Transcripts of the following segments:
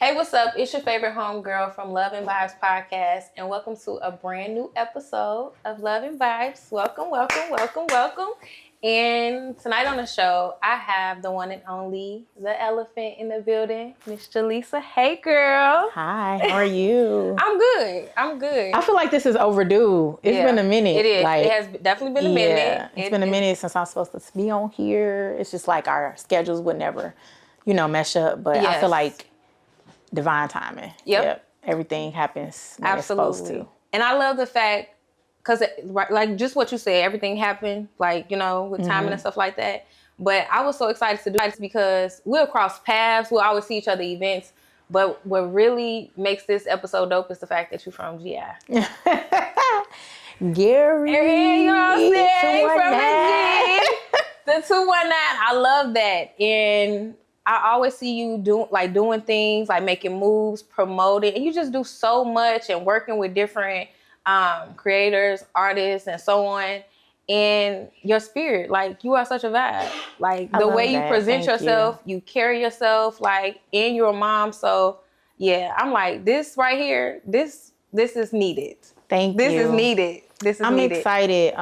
Hey, what's up? It's your favorite homegirl from Love and Vibes Podcast, and welcome to a brand new episode of Love and Vibes. Welcome, welcome, welcome, welcome. And tonight on the show, I have the one and only ThaElephant in the building, Miss Jaleesa. Hey, girl. Hi, how are you? I'm good. I'm good. I feel like this is overdue. It's been a minute. It is. Like, it has definitely been a minute. It's been a minute since I'm supposed to be on here. It's just like our schedules would never, mesh up. But I feel like divine timing. Yep. Everything happens when it's supposed to. And I love the fact, because like just what you said, everything happened, like, with timing and stuff like that. But I was so excited to do this because we'll cross paths. We'll always see each other at events. But what really makes this episode dope is the fact that you're from GI. Gary. You know what I'm saying? From the 219. I love that. And I always see you doing things, like making moves, promoting, and you just do so much and working with different creators, artists, and so on. And your spirit, like, you are such a vibe. Like, the way you present yourself, you carry yourself like in your mom. So yeah, I'm like, this right here, this is needed. Thank you. This is needed. I'm excited.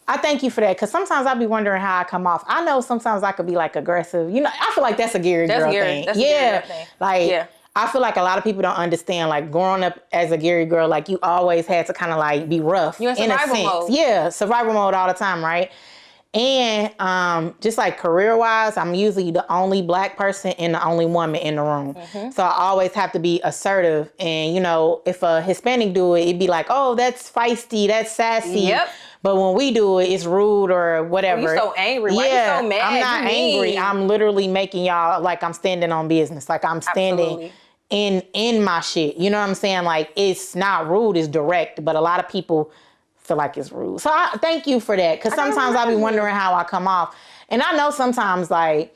I thank you for that, because sometimes I'll be wondering how I come off. I know sometimes I could be like aggressive. I feel like that's a Gary girl thing. That's a Gary thing. I feel like a lot of people don't understand, like, growing up as a Gary girl, like, you always had to kind of like be rough. You're in survival mode. Yeah, survival mode all the time, right? And just like career-wise, I'm usually the only Black person and the only woman in the room. Mm-hmm. So I always have to be assertive. And, if a Hispanic do it, it'd be like, oh, that's feisty, that's sassy. Yep. But when we do it, it's rude or whatever. You're so angry. Why you so mad? I'm not angry. I'm literally making y'all like I'm standing on business. Like I'm standing in my shit. You know what I'm saying? Like, it's not rude, it's direct. But a lot of people feel like it's rude. So I thank you for that. Because sometimes I'll be wondering how I come off. And I know sometimes, like,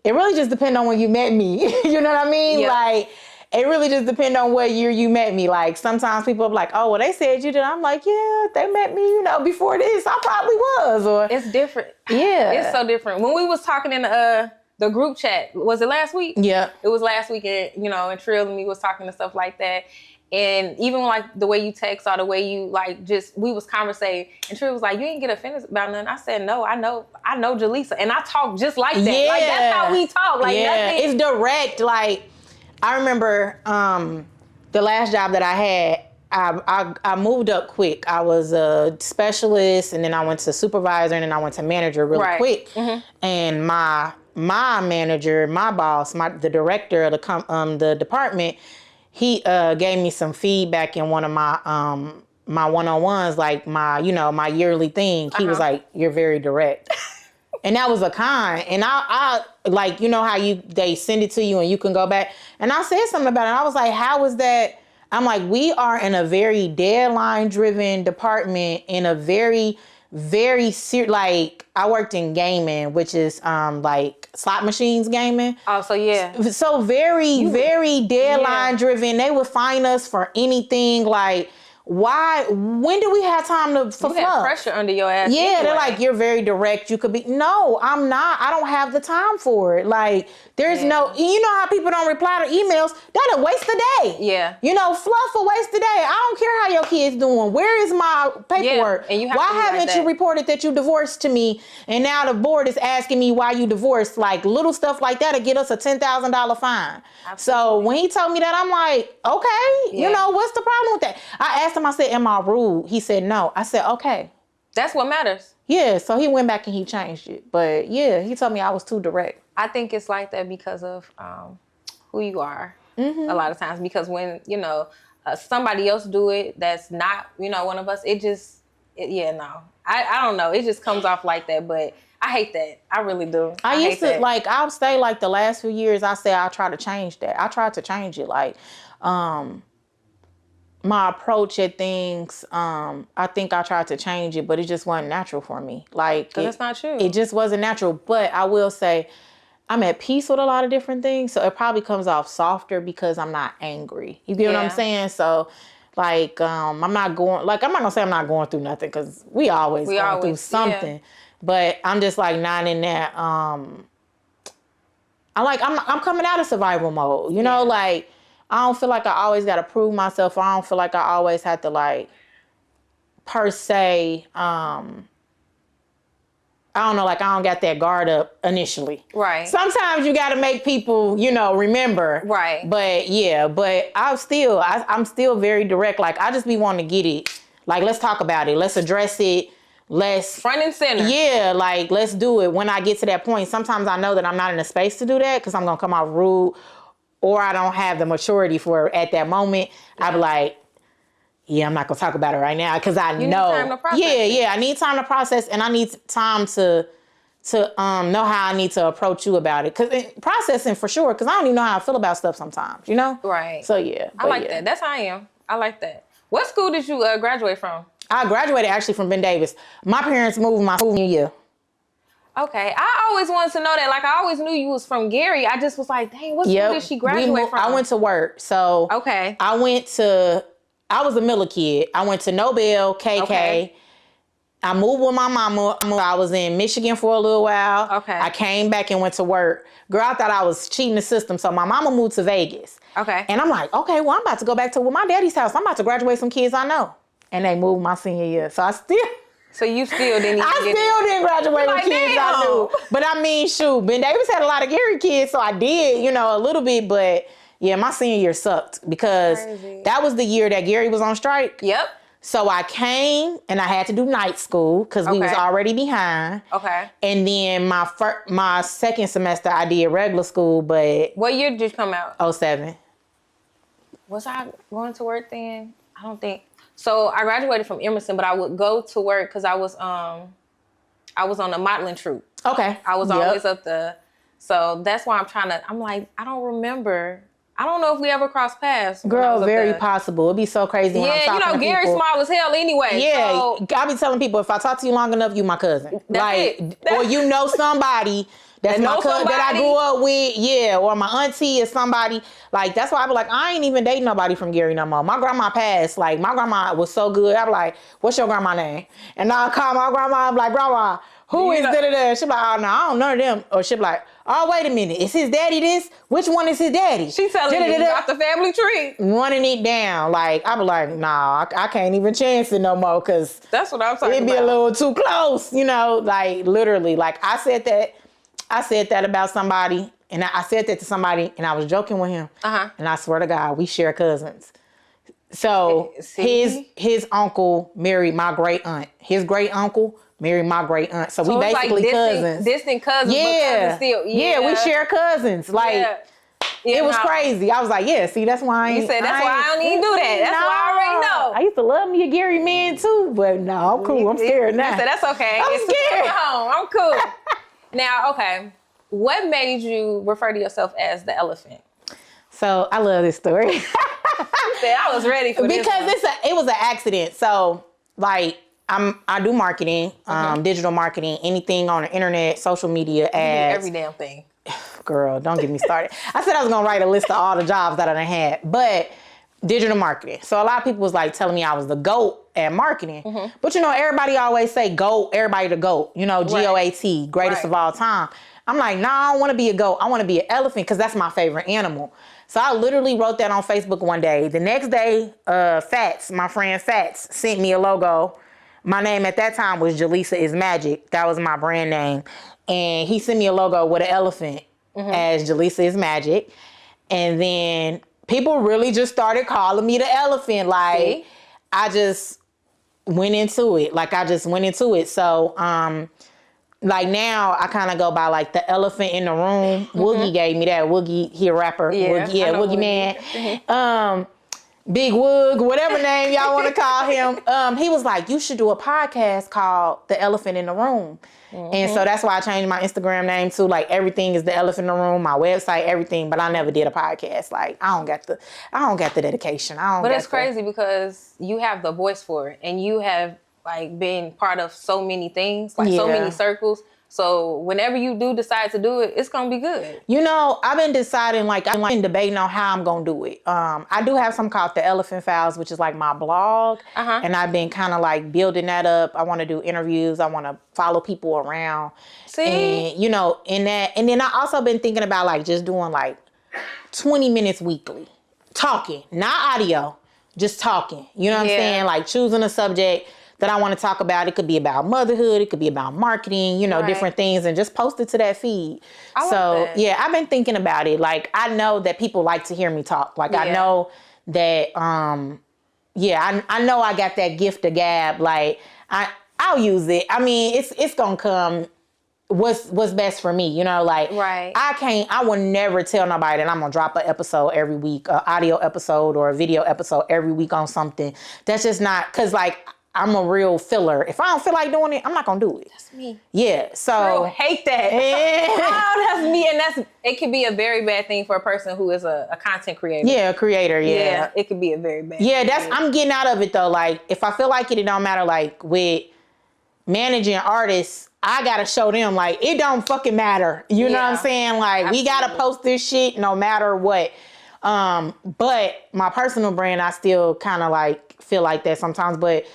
it really just depends on when you met me. You know what I mean? Yep. Like, it really just depends on what year you met me. Like, sometimes people are like, oh, well, they said you did. I'm like, yeah, they met me, before this. I probably was. Or it's different. Yeah. It's so different. When we was talking in the group chat, was it last week? Yeah. It was last week, and, and Trill and me was talking and stuff like that. And even like the way you text or the way you we was conversating, and Trill was like, you ain't get offended about nothing. I said, no, I know Jaleesa, and I talk just like that. Yeah. Like, that's how we talk. Like, nothing. It's direct. Like, I remember the last job that I had, I moved up quick. I was a specialist, and then I went to supervisor, and then I went to manager really quick. Mm-hmm. And my manager, my boss, the director of the department, he gave me some feedback in one of my my one-on-ones, like my yearly thing. He was like, "You're very direct." And that was a con. And I like, how they send it to you and you can go back. And I said something about it. I was like, how is that? I'm like, we are in a very deadline-driven department, in a very, very like, I worked in gaming, which is like slot machines gaming. Oh, so yeah. So very, very deadline-driven. They would fine us for anything, like, when do we have time for fluff? You had pressure under your ass. Yeah, anyway. They're like, you're very direct. You could be, no, I'm not. I don't have the time for it. Like, there's no, how people don't reply to emails? That'll waste the day. Yeah. Fluff will waste the day. I don't care how your kid's doing. Where is my paperwork? Yeah. And why haven't you reported that you divorced to me? And now the board is asking me why you divorced. Like, little stuff like that'll get us a $10,000 fine. Absolutely. So when he told me that, I'm like, okay, what's the problem with that? I asked him, I said, am I rude? He said, no. I said, okay. That's what matters. Yeah, so he went back and he changed it. But yeah, he told me I was too direct. I think it's like that because of who you are a lot of times. Because when, somebody else do it that's not, one of us, I don't know. It just comes off like that. But I hate that. I really do. I used to, like, I'll say, like, the last few years, I say I try to change that. I tried to change it. Like, my approach at things, I think I tried to change it, but it just wasn't natural for me. Like, because it's not true. It just wasn't natural. But I will say, I'm at peace with a lot of different things, so it probably comes off softer because I'm not angry. You get what I'm saying? So, like, I'm not gonna say I'm not going through nothing, because we always going through something. Yeah. But I'm just like not in that I'm coming out of survival mode. You know, like I don't feel like I always got to prove myself. I don't feel like I always have to like per se. I don't know, like I don't got that guard up initially. Right. Sometimes you got to make people, you know, remember. Right. But yeah, but I'm still very direct. Like I just be wanting to get it. Like let's talk about it. Let's address it. Let's front and center. Yeah, like let's do it. When I get to that point, sometimes I know that I'm not in a space to do that because I'm gonna come out rude, or I don't have the maturity for it at that moment. I be like, yeah, I'm not gonna talk about it right now because I know. Need time to process it. I need time to process, and I need time to know how I need to approach you about it. Cause processing for sure, because I don't even know how I feel about stuff sometimes, you know? Right. So yeah. I like that. That's how I am. I like that. What school did you graduate from? I graduated actually from Ben Davis. My parents moved my senior year. Okay. I always wanted to know that. Like, I always knew you was from Gary. I just was like, dang, what school did she graduate from? I went to work. So okay. I was a Miller kid. I went to Nobel, KK. Okay. I moved with my mama. I was in Michigan for a little while. Okay. I came back and went to work. Girl, I thought I was cheating the system. So my mama moved to Vegas. Okay. And I'm like, okay, well, I'm about to go back to my daddy's house. I'm about to graduate some kids I know. And they moved my senior year. So So you still didn't even didn't graduate with kids I knew. But I mean, shoot, Ben Davis had a lot of Gary kids, so I did, you know, a little bit. But yeah, my senior year sucked because that was the year that Gary was on strike. Yep. So I came and I had to do night school because we was already behind. Okay. And then my second semester I did regular school, but what year did you come out? 2007. Was I going to work then? I don't think. So I graduated from Emerson, but I would go to work because I was on a modeling troupe. Okay. I was always up there. So that's why I'm like, I don't remember. I don't know if we ever crossed paths. Girl, very possible. It'd be so crazy when I'm talking to people. Yeah, you know, Gary's small as hell anyway. Yeah, so I be telling people, if I talk to you long enough, you my cousin. Or you know somebody that's my cousin that I grew up with, yeah, or my auntie or somebody. Like, that's why I be like, I ain't even dating nobody from Gary no more. My grandma passed. Like, my grandma was so good. I be like, what's your grandma name? And I'll call my grandma, I'm like, grandma, who is da-da-da? She be like, oh, no, I don't know them. Or she be like, oh, wait a minute. Is his daddy this? Which one is his daddy? She telling you about the family tree. Running it down. Like, I be like, nah, I can't even chance it no more because that's what I'm talking about. It'd be a little too close, you know, like literally. Like I said that about somebody, and I said that to somebody, and I was joking with him. And I swear to God, we share cousins. So his uncle married my great aunt. His great uncle married my great aunt. So we basically like cousins. Distant cousins, but cousins still. Yeah, we share cousins. Like it was crazy. I was like, yeah, see, that's why you said that's why I don't even do that. That's why I already know. I used to love me a Gary man too, but no, I'm cool. I'm scared now. I said that's okay. I'm scared. Home. I'm cool. Now, okay. What made you refer to yourself as the elephant? So I love this story. I was ready for this. Because it was an accident. So like I do marketing, digital marketing, anything on the internet, social media, ads. Every damn thing. Girl, don't get me started. I said I was gonna write a list of all the jobs that I done had, but digital marketing. So a lot of people was like telling me I was the GOAT at marketing. But you know, everybody always say GOAT, everybody the GOAT, you know, GOAT, greatest of all time. I'm like, nah, I don't want to be a goat. I want to be an elephant because that's my favorite animal. So I literally wrote that on Facebook one day. The next day, Fats, my friend Fats, sent me a logo. My name at that time was Jaleesa is Magic. That was my brand name. And he sent me a logo with an elephant as Jaleesa is Magic. And then people really just started calling me the elephant. Like, I just went into it. So, like now I kind of go by like the elephant in the room. Woogie gave me that. Woogie, he a rapper. Yeah, Woogie Man. Big Woog, whatever name y'all want to call him. He was like, you should do a podcast called The Elephant in the Room. And so that's why I changed my Instagram name too. Like everything is The Elephant in the Room, my website, everything. But I never did a podcast. Like I don't got the dedication. But it's crazy because you have the voice for it, and you have like been part of so many things, like so many circles. So whenever you do decide to do it, it's gonna be good. You know, I've been deciding, like, I've been debating on how I'm gonna do it. I do have something called ThaElephant Files, which is like my blog, and I've been kind of like building that up. I want to do interviews. I want to follow people around. See, and you know, in that, and then I also been thinking about like just doing like 20 minutes weekly, talking, not audio, just talking. You know what I'm saying? Like choosing a subject that I want to talk about. It could be about motherhood. It could be about marketing, you know, different things, and just post it to that feed. I so like that. yeah, I've been thinking about it. Like I know that people like to hear me talk. Like I know that, I know I got that gift of gab. Like I'll use it. I mean, it's gonna come. What's best for me, you know, like I will never tell nobody that I'm gonna drop an episode every week, an audio episode or a video episode every week on something. That's just not, cause like I'm a real filler. If I don't feel like doing it, I'm not gonna do it. That's me. Yeah, so I hate that. Oh, that's me, and it can be a very bad thing for a person who is a content creator. Yeah, a creator. Yeah, it could be a very bad. Yeah, I'm getting out of it though. Like if I feel like it don't matter. Like with managing artists, I gotta show them like it don't fucking matter. You know what I'm saying? Like we gotta post this shit no matter what. But my personal brand, I still kind of like feel like that sometimes. But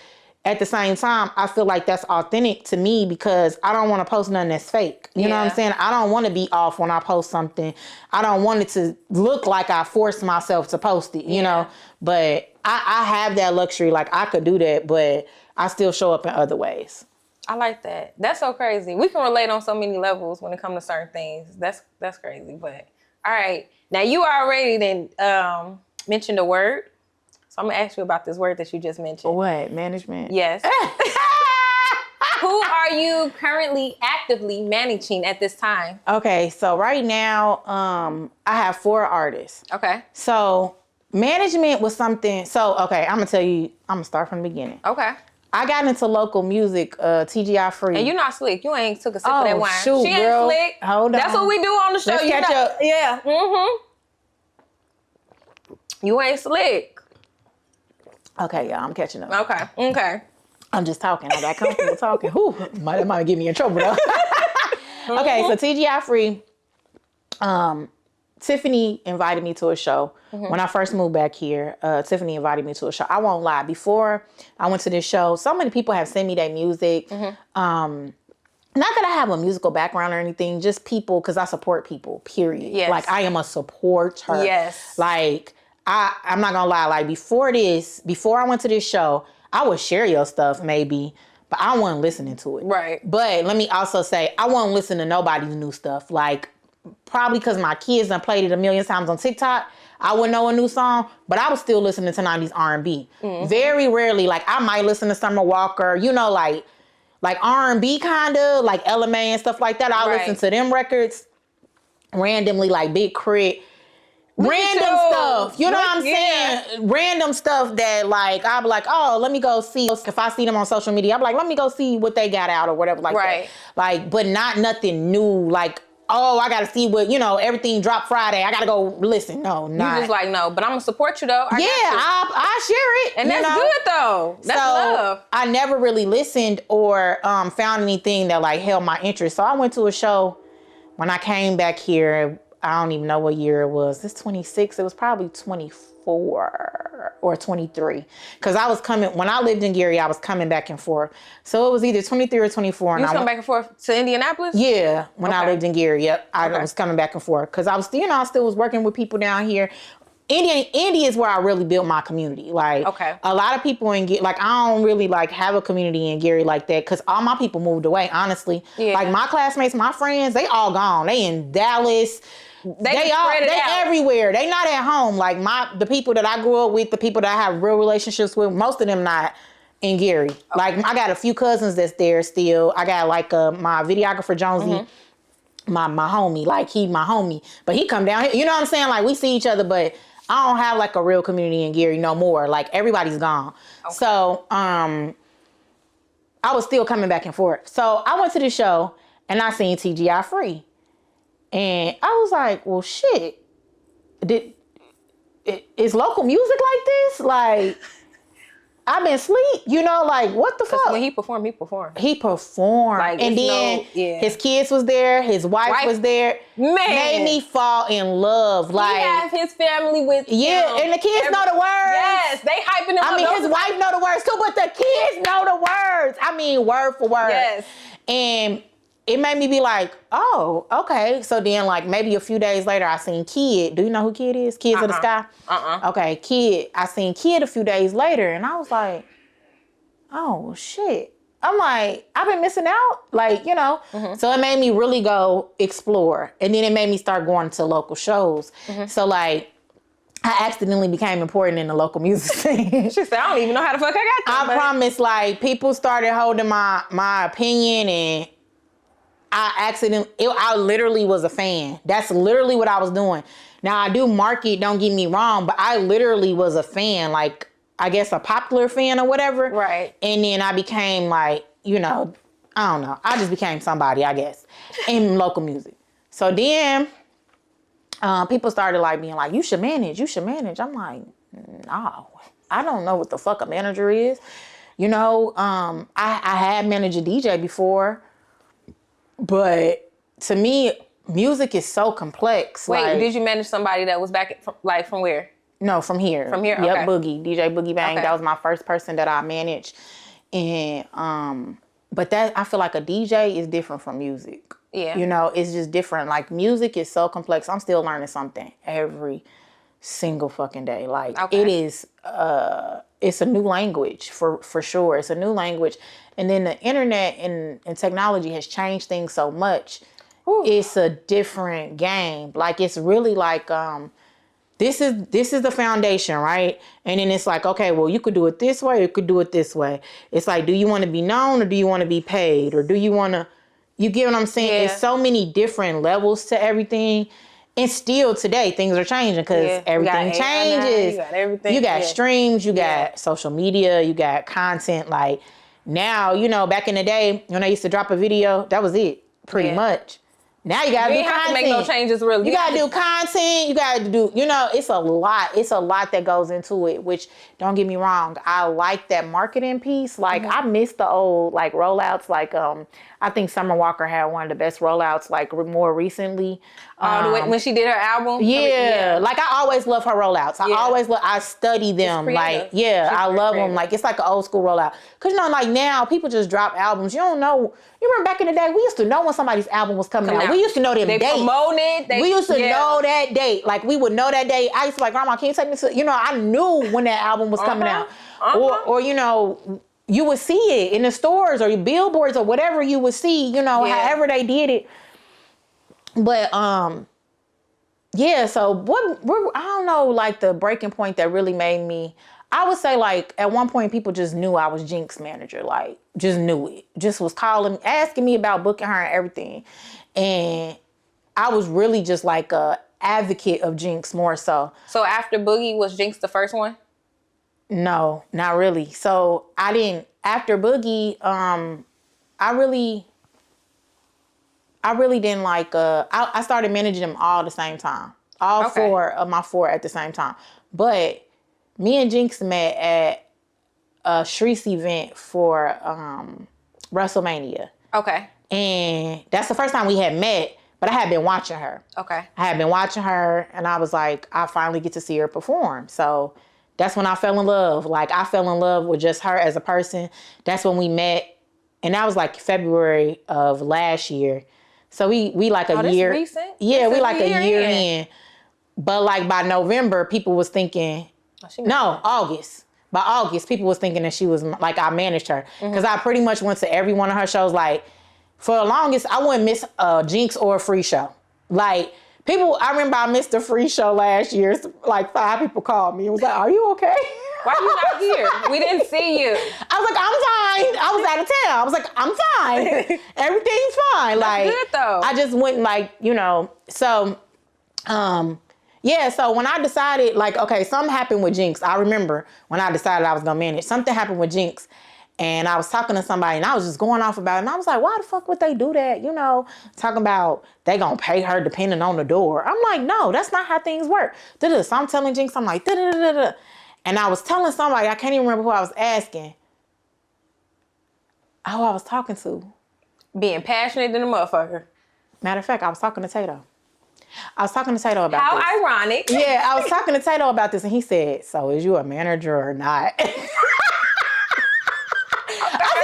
at the same time, I feel like that's authentic to me because I don't want to post nothing that's fake. You know what I'm saying? I don't want to be off when I post something. I don't want it to look like I forced myself to post it, you know? But I have that luxury. Like I could do that, but I still show up in other ways. I like that. That's so crazy. We can relate on so many levels when it comes to certain things. That's crazy. But all right. Now you already then mentioned a word. So I'm gonna ask you about this word that you just mentioned. What? Management? Yes. Who are you currently actively managing at this time? Okay, so right now, I have 4 artists. Okay. So management was something. So okay, I'm gonna start from the beginning. Okay. I got into local music, TGI Free. And you're not slick. You ain't took a sip of that wine. Shoot, she ain't girl. slick. Hold on. That's what we do on the show. Let's catch up. Yeah. You ain't slick. Okay, yeah, I'm catching up. Okay. I'm just talking. I got comfortable talking. Whew, that might get me in trouble though. Okay, so TGI Free. Tiffany invited me to a show. When I first moved back here, Tiffany invited me to a show. I won't lie. Before I went to this show, so many people have sent me their music. Not that I have a musical background or anything, just people, because I support people, period. Yes. Like, I am a supporter. Yes. Like, I'm not gonna lie, like, before I went to this show, I would share your stuff maybe, but I wasn't listening to it. Right. But let me also say, I won't listen to nobody's new stuff. Like, probably because my kids done played it a million times on TikTok, I wouldn't know a new song, but I was still listening to 90s R&B. Very rarely, like, I might listen to Summer Walker, you know, like R&B kind of, like Ella Mai and stuff like that. I'll listen to them records randomly, like Big Crit. Random stuff, you know what I'm saying? Random stuff that like, I'll be like, oh, let me go see. If I see them on social media, I'm like, let me go see what they got out or whatever like that. Like, but not nothing new, like, oh, I got to see what, you know, everything dropped Friday. I got to go listen. No, not. You just like, no, but I'm going to support you though. I share it. And that's good though. That's love. I never really listened or found anything that like held my interest. So I went to a show when I came back here. I don't even know what year it was. This 26. It was probably 24 or 23. Because I was coming, when I lived in Gary, I was coming back and forth. So it was either 23 or 24. You was coming back and forth to Indianapolis? Yeah, when I lived in Gary. Yep. I was coming back and forth. Because I was, you know, I still was working with people down here. Indy is where I really built my community. Like, a lot of people in Gary, like, I don't really, like, have a community in Gary like that because all my people moved away, honestly. Yeah. Like, my classmates, my friends, they all gone. They in Dallas. They everywhere. They not at home. Like, the people that I grew up with, the people that I have real relationships with, most of them not in Gary. Like, I got a few cousins that's there still. I got, like, my videographer, Jonesy, my homie. Like, he my homie. But he come down here. You know what I'm saying? Like, we see each other, but I don't have like a real community in Gary no more. Like everybody's gone. So I was still coming back and forth. So I went to the show and I seen TGI Free. And I was like, well, shit. Is local music like this? Like, I've been asleep. You know, like, what the fuck? When he performed. He performed. Like, and then his kids was there. His wife was there. Man. Made me fall in love. Like, he has his family with him. And the kids know the words. Yes, they hyping him up. I mean, his wife know the words too, but the kids know the words. I mean, word for word. Yes. And it made me be like, oh, okay. So then, like, maybe a few days later, I seen Kid. Do you know who Kid is? Kids of the Sky? Okay, Kid. I seen Kid a few days later, and I was like, oh, shit. I'm like, I've been missing out. Like, you know. So it made me really go explore. And then it made me start going to local shows. So, like, I accidentally became important in the local music scene. She said, I don't even know how the fuck I got there. I promise, like, people started holding my opinion, and I literally was a fan. That's literally what I was doing. Now, I do market, don't get me wrong, but I literally was a fan, like, I guess a popular fan or whatever. Right. And then I became, like, you know, I don't know. I just became somebody, I guess, in local music. So then people started, like, being like, you should manage. I'm like, no, I don't know what the fuck a manager is. You know, I had managed a DJ before. But to me, music is so complex. Wait, like, did you manage somebody that was back from where? No, from here. From here? Yep, okay. Boogie, DJ Boogie Bang. Okay. That was my first person that I managed. And but that, I feel like a DJ is different from music. Yeah. You know, it's just different. Like, music is so complex. I'm still learning something every single fucking day. Like, it is it's a new language for sure. It's a new language. And then the internet and technology has changed things so much. Ooh. It's a different game. Like, it's really like, this is the foundation, right? And then it's like, okay, well, you could do it this way, or you could do it this way. It's like, do you want to be known, or do you want to be paid? Or do you want to, you get what I'm saying? Yeah. It's so many different levels to everything. And still today, things are changing because everything changes. You got everything. You got streams, you got social media, you got content. Like, now, you know, back in the day, when I used to drop a video, that was it, pretty much. Now you gotta do content. You have to make no changes, really. You gotta do content. You gotta do, you know, it's a lot. It's a lot that goes into it, which, don't get me wrong, I like that marketing piece. Like, I miss the old, like, rollouts. Like, I think Summer Walker had one of the best rollouts, like, more recently. When she did her album? Yeah. Like, I always love her rollouts. I study them. Like, I love them. Like, it's like an old school rollout. Because, you know, like, now, people just drop albums. You don't know. You remember back in the day, we used to know when somebody's album was coming out. We used to know them dates. Promote it. We used to know that date. Like, we would know that date. I used to be like, Grandma, can you take me to, you know, I knew when that album was coming out. Or, you know, you would see it in the stores or your billboards or whatever you would see, you know, however they did it. But, so I don't know, like, the breaking point that really made me, I would say, like, at one point, people just knew I was Jinx manager. Like, just knew it. Just was calling, asking me about booking her and everything. And I was really just like a advocate of Jinx more so. So after Boogie, was Jinx the first one? No, not really. So after Boogie, I really didn't like, I started managing them all at the same time. All four of my four at the same time. But me and Jinx met at a Shreese event for WrestleMania. Okay. And that's the first time we had met, but I had been watching her. Okay. I had been watching her, and I was like, I finally get to see her perform. So that's when I fell in love. Like, I fell in love with just her as a person. That's when we met. And that was like February of last year. So we like a year. This recent? Yeah, we like a year in. But like by November, people was thinking, August. By August, people was thinking that she was, like, I managed her. Because I pretty much went to every one of her shows. Like, for the longest, I wouldn't miss a Jinx or a Free show. Like, I remember I missed a Free show last year. Like, 5 people called me and was like, are you okay? Why are you not here? We didn't see you. I was like, I'm fine. I was out of town. I was like, I'm fine. Everything's fine. That's like, good, though. I just went, like, you know, so, so when I decided, like, okay, something happened with Jinx. I remember when I decided I was going to manage. Something happened with Jinx. And I was talking to somebody, and I was just going off about it. And I was like, why the fuck would they do that? You know, talking about they going to pay her depending on the door. I'm like, no, that's not how things work. So I'm telling Jinx, I'm like, da-da-da-da-da. And I was telling somebody, I can't even remember who I was asking. Who I was talking to. Being passionate than a motherfucker. Matter of fact, I was talking to Tato. I was talking to Tato about How this. ironic. Yeah, I was talking to Tato about this, and he said, so is you a manager or not? I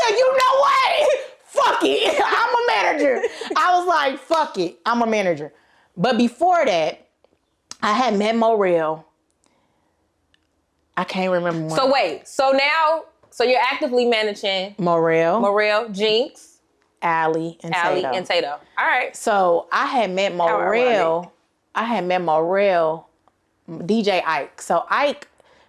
said, you know what? Fuck it. I'm a manager. I was like, fuck it. I'm a manager. But before that, I had met Morel. I can't remember when. So wait, so you're actively managing Morel, Jinx, Allie, and Allie, Tato. and Tato. All right. So I had met Morel. DJ Ike. So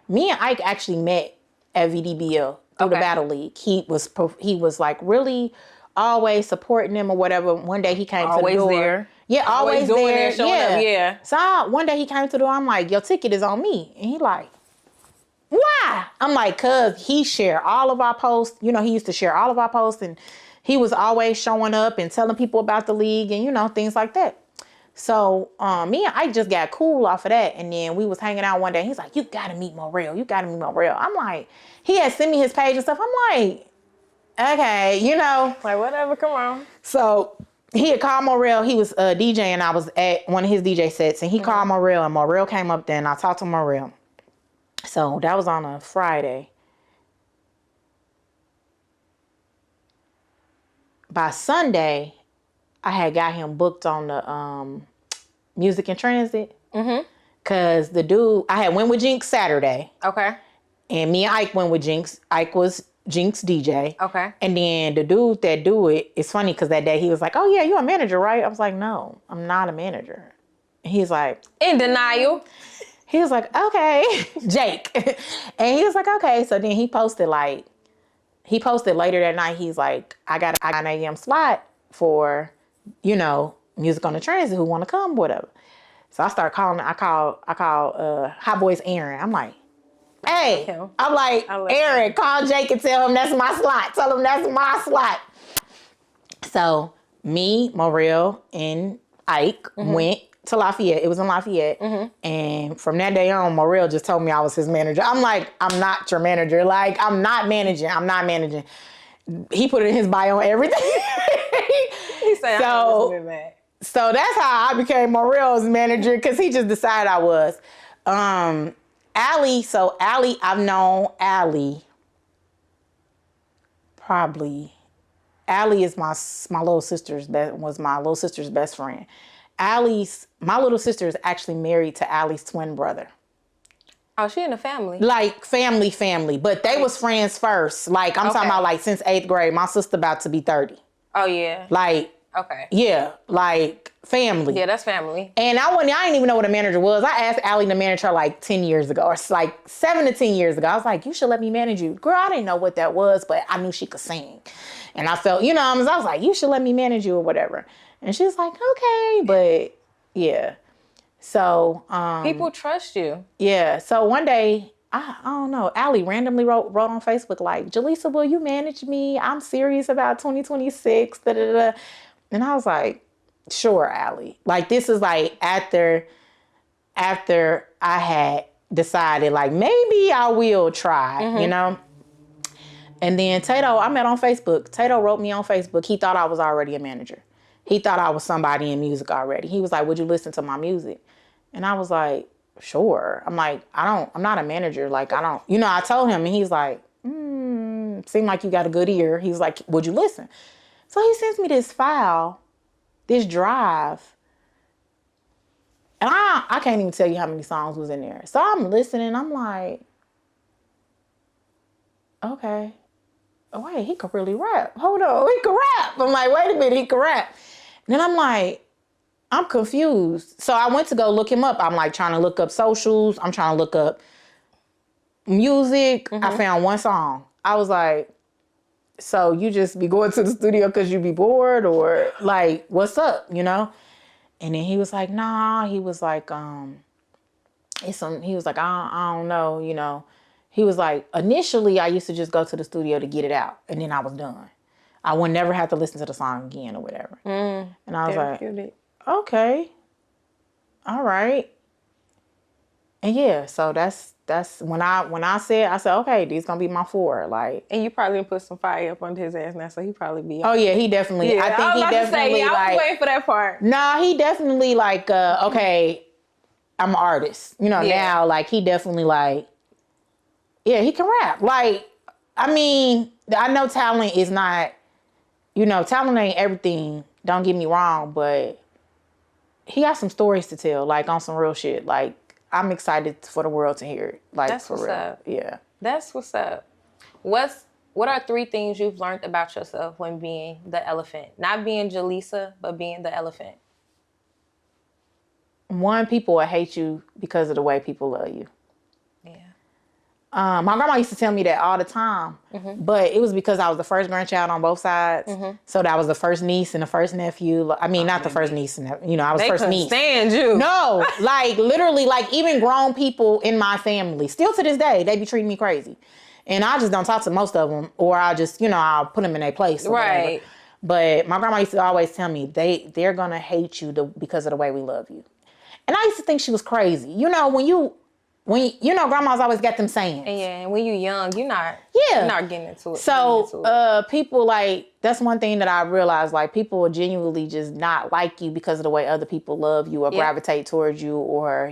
me and Ike actually met at VDBL through the Battle League. He was like really always supporting them or whatever. One day he came to the door. There. Yeah, always doing there. Showing up, yeah. So one day he came to the door. I'm like, your ticket is on me. And he like, why? I'm like, cause he shared all of our posts. You know, he used to share all of our posts, and he was always showing up and telling people about the league and, you know, things like that. So me and Ike just got cool off of that. And then we was hanging out one day. He's like, you gotta meet Morel. You gotta meet Morel. I'm like, he had sent me his page and stuff. I'm like, okay, you know. Like, whatever, come on. So he had called Morel. He was DJing. I was at one of his DJ sets, and he called Morel, and Morel came up there, and I talked to Morel. So that was on a Friday. By Sunday, I had got him booked on the Music in Transit. Cause the dude, I had went with Jinx Saturday. Okay. And me and Ike went with Jinx. Ike was Jinx DJ. Okay. And then the dude that do it, it's funny because that day he was like, oh yeah, you're a manager, right? I was like, no, I'm not a manager. And he's like, in denial. He was like, okay, Jake. And he was like, okay. So then he posted later that night, he's like, I got an 9 a.m. slot for, you know, Music on the Transit who want to come, whatever. So I started calling, I call Hot Boys Aaron. I'm like, hey, Aaron, call Jake and tell him that's my slot. Tell him that's my slot. So me, Morel, and Ike went to Lafayette. It was in Lafayette. And from that day on, Morel just told me I was his manager. I'm like, I'm not your manager. Like, I'm not managing. He put it in his bio and everything. He said, so that's how I became Morel's manager, because he just decided I was. Allie, I've known Allie probably. Allie is my little sister's best friend. My little sister is actually married to Allie's twin brother. Oh, she in the family. Like family, but they was friends first. Like I'm talking about like since 8th grade. My sister about to be 30. Oh yeah. Like. Okay. Yeah, like family. Yeah, that's family. And I didn't even know what a manager was. I asked Allie to manage her like 10 years ago, or like 7 to 10 years ago. I was like, you should let me manage you. Girl, I didn't know what that was, but I knew she could sing. And I felt, I was like, you should let me manage you or whatever. And she was like, okay, but yeah. So. People trust you. Yeah. So one day, I don't know, Allie randomly wrote on Facebook like, Jaleesa, will you manage me? I'm serious about 2026, da-da-da. And I was like, sure, Allie. Like, this is like after I had decided, like, maybe I will try, you know? And then Tato, I met on Facebook. Tato wrote me on Facebook. He thought I was already a manager. He thought I was somebody in music already. He was like, would you listen to my music? And I was like, sure. I'm like, I'm not a manager. Like, I don't, I told him, and he's like, seemed like you got a good ear. He's like, would you listen? So he sends me this file, this drive, and I can't even tell you how many songs was in there. So I'm listening, I'm like, okay, oh wait, he could really rap. Hold on, he could rap. I'm like, wait a minute, he could rap. And then I'm like, I'm confused. So I went to go look him up. I'm like trying to look up socials. I'm trying to look up music. I found one song. I was like, so you just be going to the studio because you be bored, or like, what's up, And then he was like, nah. He was like, he was like, I don't know, He was like, initially I used to just go to the studio to get it out, and then I was done. I would never have to listen to the song again or whatever. And I was like, okay, all right. And yeah, so that's that's when I said, okay, these gonna be my 4. Like, And you probably put some fire up under his ass now, so he probably be. Oh yeah, he definitely. Yeah, I think I was he about definitely to say, I like. was waiting for that part. Nah, he definitely like. Okay, I'm an artist. You know, now like he definitely like. Yeah, he can rap. Like, I mean, I know talent is not. You know, talent ain't everything. Don't get me wrong, but he got some stories to tell. Like on some real shit. Like I'm excited for the world to hear it. Like That's for what's real. up. Yeah. That's what's up. What are 3 things you've learned about yourself when being the elephant? Not being Jaleesa, but being the elephant. 1, people will hate you because of the way people love you. Yeah. My grandma used to tell me that all the time, but it was because I was the first grandchild on both sides. So that was the first niece and the first nephew. I mean, not the first niece, and I was They first couldn't niece. stand you. No, like literally, like even grown people in my family, still to this day, they be treating me crazy. And I just don't talk to most of them, or I just, I'll put them in their place. Or Right. whatever. But my grandma used to always tell me, they're going to hate you because of the way we love you. And I used to think she was crazy. When grandma's always got them sayings. And when you're young, you're not getting into it. So people like, that's one thing that I realized, like people will genuinely just not like you because of the way other people love you or gravitate towards you or,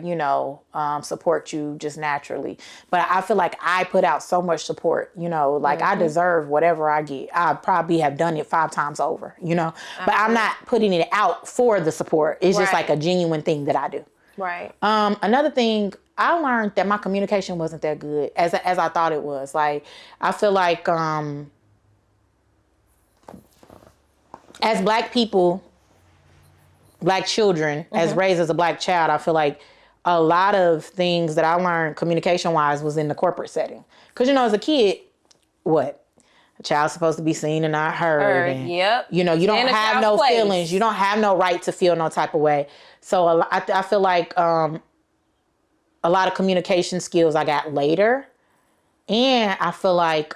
support you just naturally. But I feel like I put out so much support, I deserve whatever I get. I probably have done it 5 times over, but I'm not putting it out for the support. It's just like a genuine thing that I do. Right. Another thing, I learned that my communication wasn't that good as I thought it was. Like, I feel like as Black people, Black children, as raised as a Black child, I feel like a lot of things that I learned communication-wise was in the corporate setting. Because, as a kid, what? A child's supposed to be seen and not heard. And, yep. You don't have no feelings. You don't have no right to feel no type of way. So I feel like a lot of communication skills I got later. And I feel like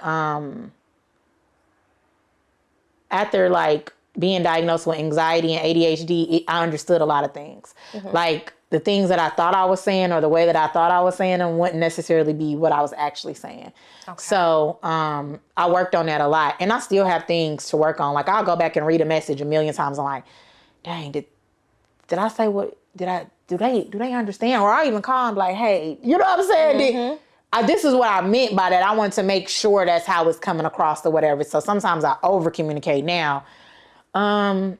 after like being diagnosed with anxiety and ADHD, I understood a lot of things. Like the things that I thought I was saying or the way that I thought I was saying them wouldn't necessarily be what I was actually saying. Okay. So I worked on that a lot. And I still have things to work on. Like I'll go back and read a message a million times. I'm like, dang, did I say what, do they understand? Or I even call them like, hey, you know what I'm saying? This is what I meant by that. I want to make sure that's how it's coming across or whatever. So sometimes I over communicate now. And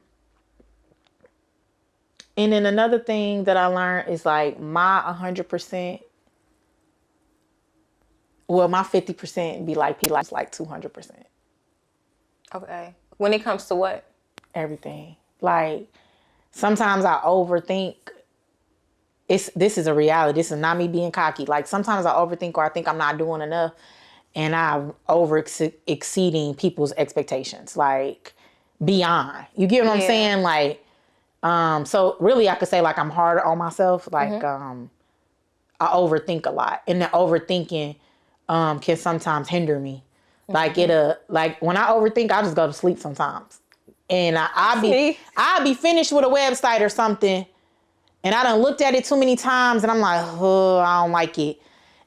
then another thing that I learned is like my 100%, my 50% be like P-Life's like 200%. Okay. When it comes to what? Everything. Like sometimes I overthink. This is a reality. This is not me being cocky. Like sometimes I overthink or I think I'm not doing enough and I'm exceeding people's expectations. Like beyond. You get what I'm saying? Like, so really I could say like I'm harder on myself. Like, I overthink a lot and the overthinking, can sometimes hinder me. Like like when I overthink, I just go to sleep sometimes. And I'll be finished with a website or something. And I done looked at it too many times and I'm like, oh, I don't like it.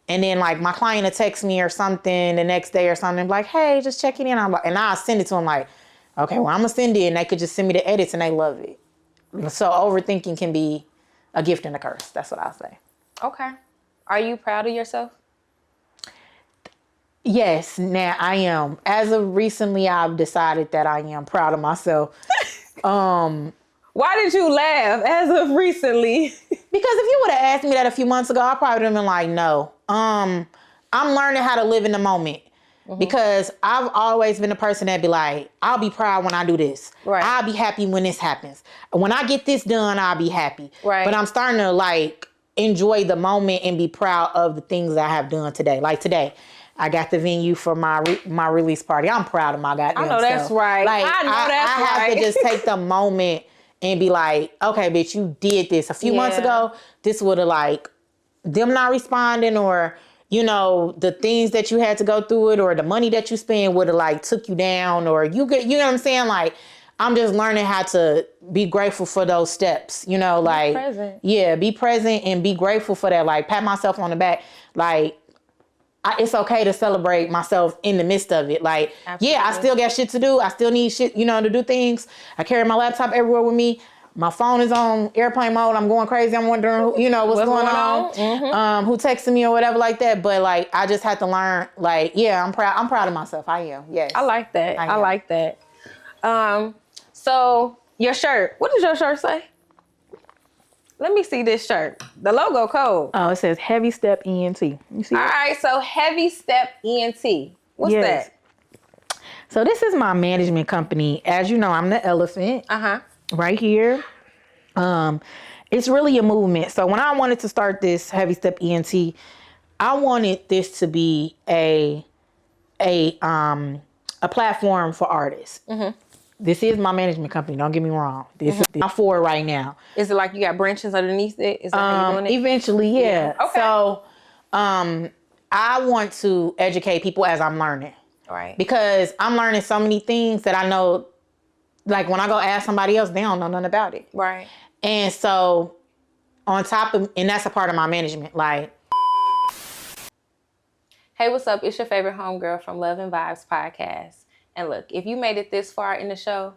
And then like my client will text me or something the next day or something like, hey, just checking in. I'm like, and I'll send it to them like, okay, well, I'm going to send it. And they could just send me the edits and they love it. So overthinking can be a gift and a curse. That's what I'll say. Okay. Are you proud of yourself? Yes, now I am. As of recently, I've decided that I am proud of myself. Why did you laugh as of recently? Because if you would have asked me that a few months ago, I probably would have been like, no. I'm learning how to live in the moment. Because I've always been a person that be like, I'll be proud when I do this. Right. I'll be happy when this happens. When I get this done, I'll be happy. Right. But I'm starting to like enjoy the moment and be proud of the things I have done today. Like today, I got the venue for my release party. I'm proud of my goddamn self. I know that's right. Like, I have to just take the moment and be like, okay, bitch, you did this. A few months ago, this would have like, them not responding or, the things that you had to go through it or the money that you spend would have like took you down or you know what I'm saying? Like, I'm just learning how to be grateful for those steps, like, be present. Yeah, be present and be grateful for that. Like, pat myself on the back. Like, it's okay to celebrate myself in the midst of it. Like, Absolutely. yeah, I still got shit to do. I still need shit, to do things. I carry my laptop everywhere with me. My phone is on airplane mode. I'm going crazy. I'm wondering, what's going on. Mm-hmm. Who texted me or whatever like that. But like, I just had to learn. Like, yeah, I'm proud. I'm proud of myself. I am. Yes. I like that. I like that. So your shirt. What does your shirt say? Let me see this shirt. The logo code. Oh, it says Heavy Step ENT. You see? All right. So Heavy Step ENT. What's that? So this is my management company. As you know, I'm the elephant. Right here. It's really a movement. So when I wanted to start this Heavy Step ENT, I wanted this to be a platform for artists. This is my management company. Don't get me wrong. This is my for it right now. Is it like you got branches underneath it? Is that how you're doing it? Eventually, yeah. Okay. So I want to educate people as I'm learning. Right. Because I'm learning so many things that I know. Like when I go ask somebody else, they don't know nothing about it. Right. And so and that's a part of my management. Like, hey, what's up? It's your favorite homegirl from Love and Vibes podcast. And look, if you made it this far in the show,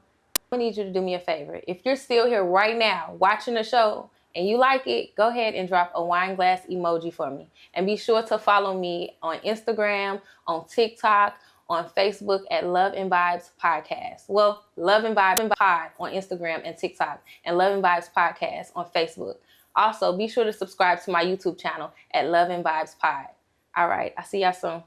I need you to do me a favor. If you're still here right now watching the show and you like it, go ahead and drop a wine glass emoji for me. And be sure to follow me on Instagram, on TikTok, on Facebook at Love and Vibes Podcast. Well, Love and Vibes Pod on Instagram and TikTok, and Love and Vibes Podcast on Facebook. Also, be sure to subscribe to my YouTube channel at Love and Vibes Pod. All right, I see y'all soon.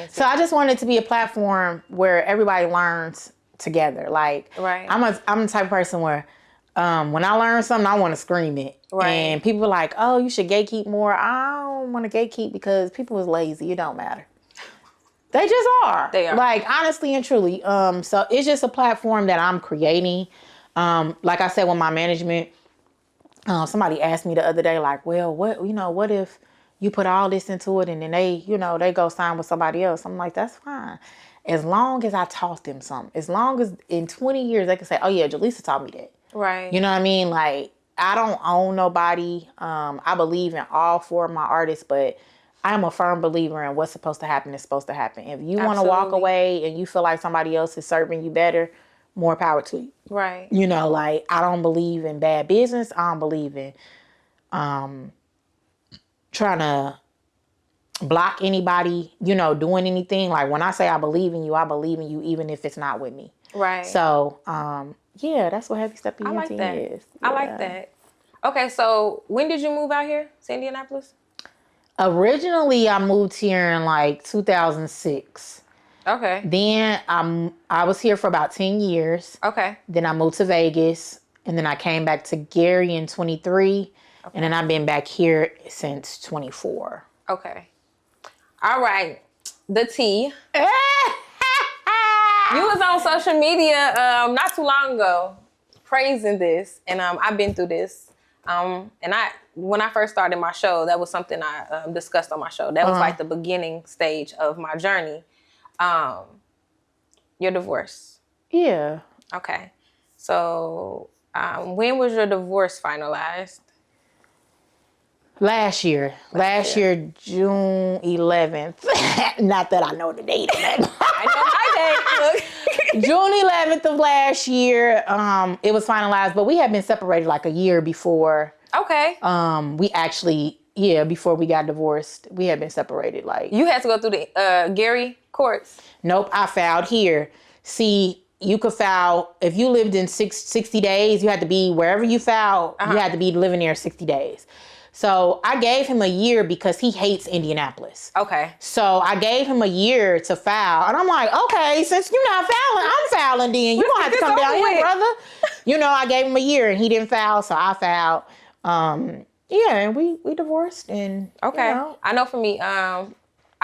So I just wanted it to be a platform where everybody learns together. Like, right. I'm the type of person where when I learn something, I want to scream it. Right. And people are like, oh, you should gatekeep more. I don't want to gatekeep because people is lazy. It don't matter. They just are. They are. Like, honestly and truly. So it's just a platform that I'm creating. Like I said, with my management, somebody asked me the other day, like, well, what if you put all this into it and then they go sign with somebody else? I'm like, that's fine. As long as I taught them something. As long as in 20 years they can say, oh yeah, Jaleesa taught me that. Right. You know what I mean? Like, I don't own nobody. I believe in all four of my artists, but I'm a firm believer in what's supposed to happen is supposed to happen. If you want to walk away and you feel like somebody else is serving you better, more power to you. Right. Like, I don't believe in bad business. I don't believe in trying to block anybody, doing anything. Like, when I say I believe in you even if it's not with me. Right. So, yeah, that's what Heavy Step ENT I like that. is. I like that. Okay, so when did you move out here to Indianapolis? Originally, I moved here in like 2006. Okay. Then I was here for about 10 years. Okay. Then I moved to Vegas. And then I came back to Gary in 23. Okay. And then I've been back here since 24. Okay. All right. The tea. You was on social media not too long ago praising this. And I've been through this. And when I first started my show, that was something I discussed on my show. That was like the beginning stage of my journey. Your divorce. Yeah. Okay. So when was your divorce finalized? Last year, June 11th. Not that I know the date. I know my date. Look. June 11th of last year, it was finalized, but we had been separated like a year before. Okay. We actually, before we got divorced, we had been separated. Like, you had to go through the Gary courts? Nope, I filed here. See, you could file, if you lived in 60 days, you had to be, wherever you filed, you had to be living there 60 days. So I gave him a year because he hates Indianapolis. Okay. So I gave him a year to file. And I'm like, okay, since you're not filing, I'm filing then. You're going to have to come down here, brother. I gave him a year and he didn't file, so I filed. And we divorced. And okay. I know for me, I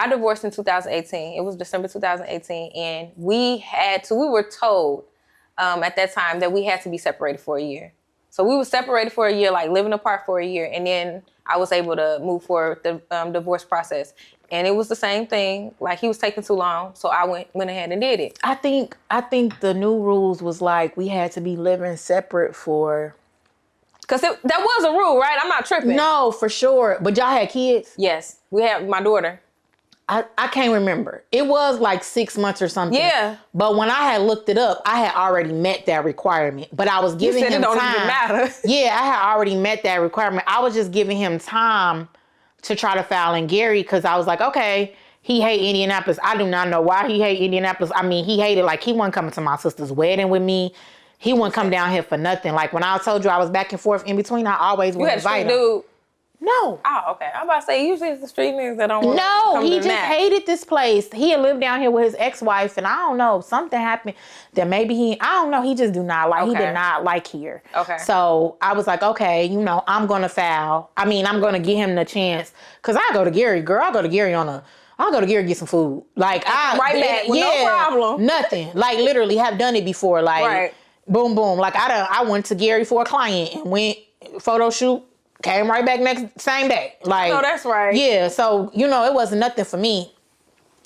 divorced in 2018. It was December 2018. And we were told at that time that we had to be separated for a year. So we were separated for a year, like living apart for a year. And then I was able to move forward with the divorce process. And it was the same thing. Like, he was taking too long. So I went ahead and did it. I think the new rules was like we had to be living separate for... Because that was a rule, right? I'm not tripping. No, for sure. But y'all had kids? Yes. We had my daughter. I can't remember. It was like 6 months or something. Yeah. But when I had looked it up, I had already met that requirement. But I was giving him it don't time. Even matter. Yeah, I had already met that requirement. I was just giving him time to try to file in Gary because I was like, okay, he hate Indianapolis. I do not know why he hate Indianapolis. I mean, he hated, like, he wasn't coming to my sister's wedding with me. He wouldn't come down here for nothing. Like, when I told you I was back and forth in between, I always would invite him. Dude. No. Oh, okay. I'm about to say, usually it's the street niggas that don't want to No, come he to just that. hated this place. He had lived down here with his ex-wife, and I don't know, something happened that maybe I don't know, he just do not like, he did not like here. Okay. So I was like, okay, I'm going to file. I mean, I'm going to give him the chance, because I go to Gary, girl, I'll go to Gary get some food. Like, right back with no problem. Nothing. Like, literally have done it before. Like, boom, boom. Like, I went to Gary for a client and went photo shoot. Came right back same day. Like, no, that's right. Yeah, so, it wasn't nothing for me.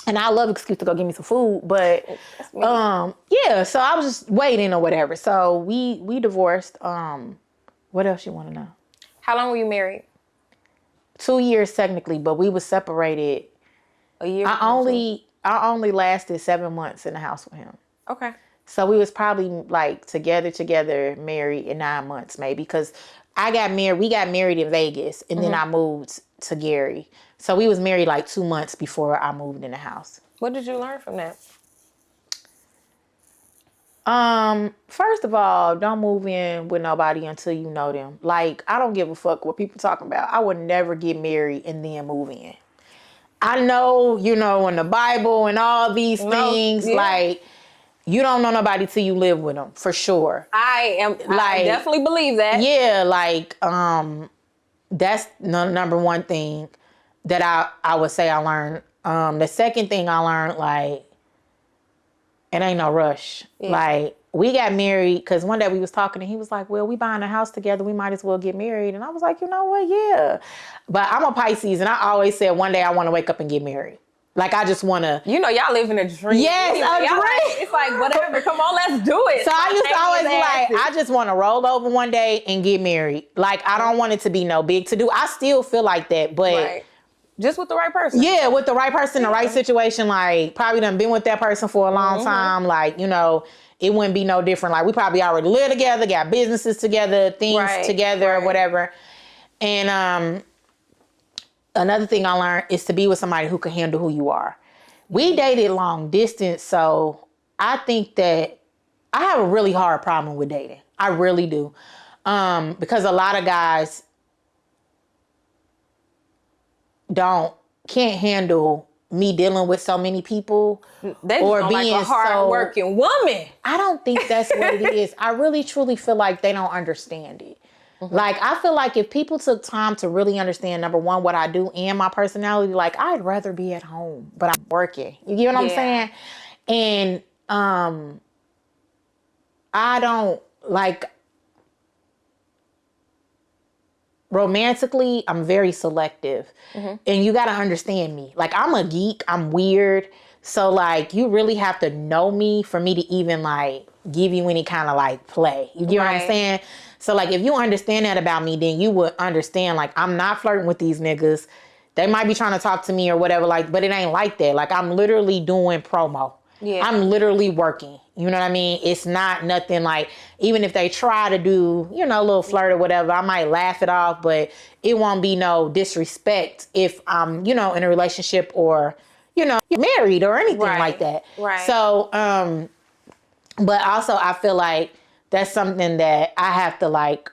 And I love excuse to go get me some food. But, yeah, so I was just waiting or whatever. So we divorced. What else you want to know? How long were you married? 2 years technically, but we was separated. A year? I only lasted 7 months in the house with him. Okay. So we was probably like together, married in 9 months maybe, because we got married in Vegas, and then I moved to Gary. So we was married like 2 months before I moved in the house. What did you learn from that? First of all, don't move in with nobody until you know them. Like, I don't give a fuck what people talking about. I would never get married and then move in. I know, in the Bible and all these things, like, you don't know nobody till you live with them, for sure. I definitely believe that. Yeah, like, that's the number one thing that I would say I learned. The second thing I learned, like, it ain't no rush. Yeah. Like, we got married because one day we was talking and he was like, well, we buying a house together. We might as well get married. And I was like, you know what? Yeah. But I'm a Pisces, and I always said one day I want to wake up and get married. Like, I just want to. Y'all living a dream. Yes, a dream. It's like, whatever. Come on, let's do it. So I used to always be like, I just want to roll over one day and get married. Like, I don't want it to be no big to do. I still feel like that, but. Right. Just with the right person. Yeah, with the right person, the right situation. Like, probably done been with that person for a long time. Like, it wouldn't be no different. Like, we probably already live together, got businesses together, things together, or whatever. And another thing I learned is to be with somebody who can handle who you are. We dated long distance, so I think that I have a really hard problem with dating. I really do. Because a lot of guys can't handle me dealing with so many people. They just don't like a hard-working woman. I don't think that's what it is. I really, truly feel like they don't understand it. Mm-hmm. Like, I feel like if people took time to really understand, number one, what I do and my personality, like, I'd rather be at home, but I'm working. You get what I'm saying? And I don't, like, romantically, I'm very selective. Mm-hmm. And you got to understand me. Like, I'm a geek. I'm weird. So, like, you really have to know me for me to even, like, give you any kind of, like, play. You get what I'm saying? So, like, if you understand that about me, then you would understand, like, I'm not flirting with these niggas. They might be trying to talk to me or whatever, like, but it ain't like that. Like, I'm literally doing promo. Yeah. I'm literally working. You know what I mean? It's not nothing like, even if they try to do, a little flirt or whatever, I might laugh it off, but it won't be no disrespect if I'm, in a relationship or, married or anything like that. Right. So, but also I feel like that's something that I have to, like,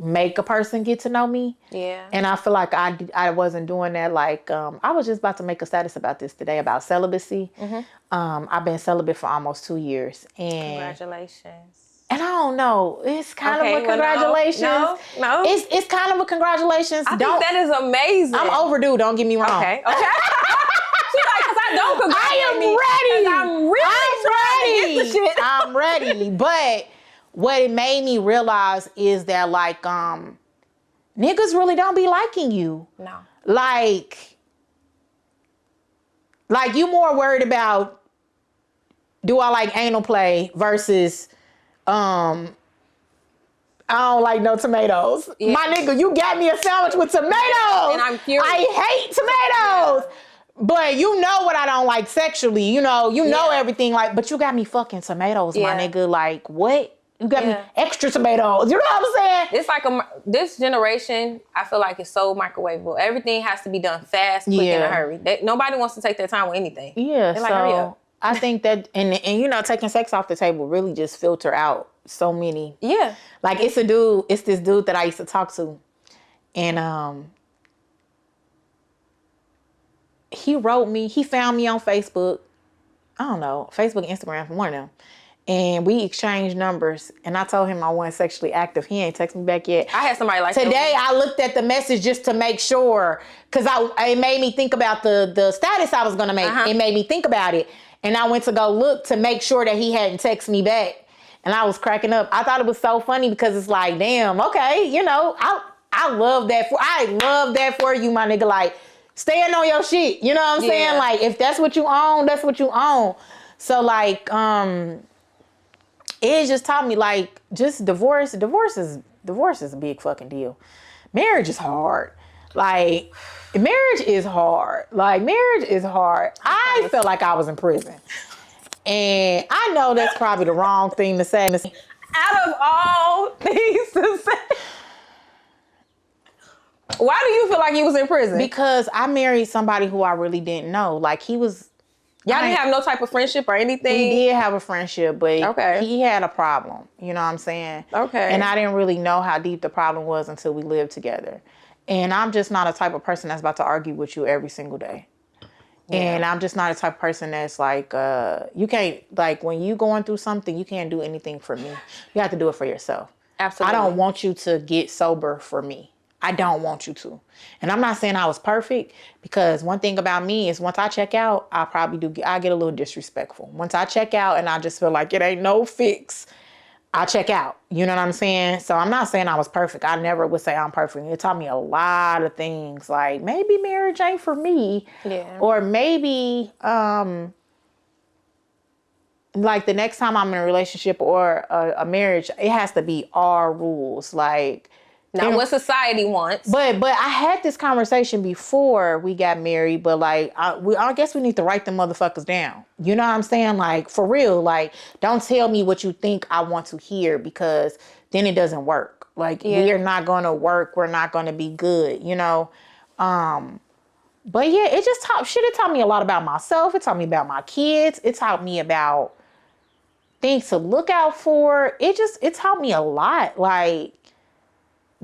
make a person get to know me. Yeah. And I feel like I wasn't doing that. Like, I was just about to make a status about this today about celibacy. Mm-hmm. I've been celibate for almost 2 years. And congratulations. And I don't know. It's kind of a congratulations. No. It's kind of a congratulations. I think that is amazing. I'm overdue. Don't get me wrong. Okay. She's like, because I don't congratulate me. I am ready. I'm really trying to get the shit. I'm ready. But what it made me realize is that, like, niggas really don't be liking you. No. Like you more worried about, do I like anal play versus, I don't like no tomatoes. Yeah. My nigga, you got me a sandwich with tomatoes. And I'm curious. I hate tomatoes. But you know what I don't like sexually. You know everything. Like, but you got me fucking tomatoes, my nigga. Like, what? You got me extra tomatoes. You know what I'm saying? It's like this generation, I feel like it's so microwavable. Everything has to be done fast, quick, in a hurry. Nobody wants to take their time with anything. Yeah, they're like, hurry up. I think that, and you know, taking sex off the table really just filter out so many. Yeah. Like, it's this dude that I used to talk to. And he found me on Facebook. I don't know, Facebook, Instagram, from one of them. And we exchanged numbers. And I told him I wasn't sexually active. He ain't text me back yet. I had somebody like today. I looked at the message just to make sure, because it made me think about the status I was gonna make. It made me think about it, and I went to go look to make sure that he hadn't texted me back. And I was cracking up. I thought it was so funny because it's like, damn, okay, you know, I love that for you, my nigga. Like, stand on your shit. You know what I'm saying? Like, if that's what you own, that's what you own. So like, it just taught me, like, just divorce is a big fucking deal. Marriage is hard. Like, marriage is hard. I felt like I was in prison. And I know that's probably the wrong thing to say. Out of all things to say, why do you feel like you was in prison? Because I married somebody who I really didn't know. Like, he was... Y'all didn't have no type of friendship or anything? We did have a friendship, but he had a problem. You know what I'm saying? Okay. And I didn't really know how deep the problem was until we lived together. And I'm just not a type of person that's about to argue with you every single day. Yeah. And I'm just not a type of person that's like, you can't, like, when you going through something, you can't do anything for me. You have to do it for yourself. Absolutely. I don't want you to get sober for me. I don't want you to. And I'm not saying I was perfect, because one thing about me is once I check out, I get a little disrespectful. Once I check out and I just feel like it ain't no fix, I check out. You know what I'm saying? So I'm not saying I was perfect. I never would say I'm perfect. It taught me a lot of things. Like, maybe marriage ain't for me. Yeah. Or maybe, like, the next time I'm in a relationship or a marriage, it has to be our rules. Like, not what society wants. But I had this conversation before we got married, but like, I guess we need to write them motherfuckers down. You know what I'm saying? Like, for real, like, don't tell me what you think I want to hear, because then it doesn't work. Like, we're not going to work. We're not going to be good, you know? But yeah, it taught me a lot about myself. It taught me about my kids. It taught me about things to look out for. It taught me a lot. Like,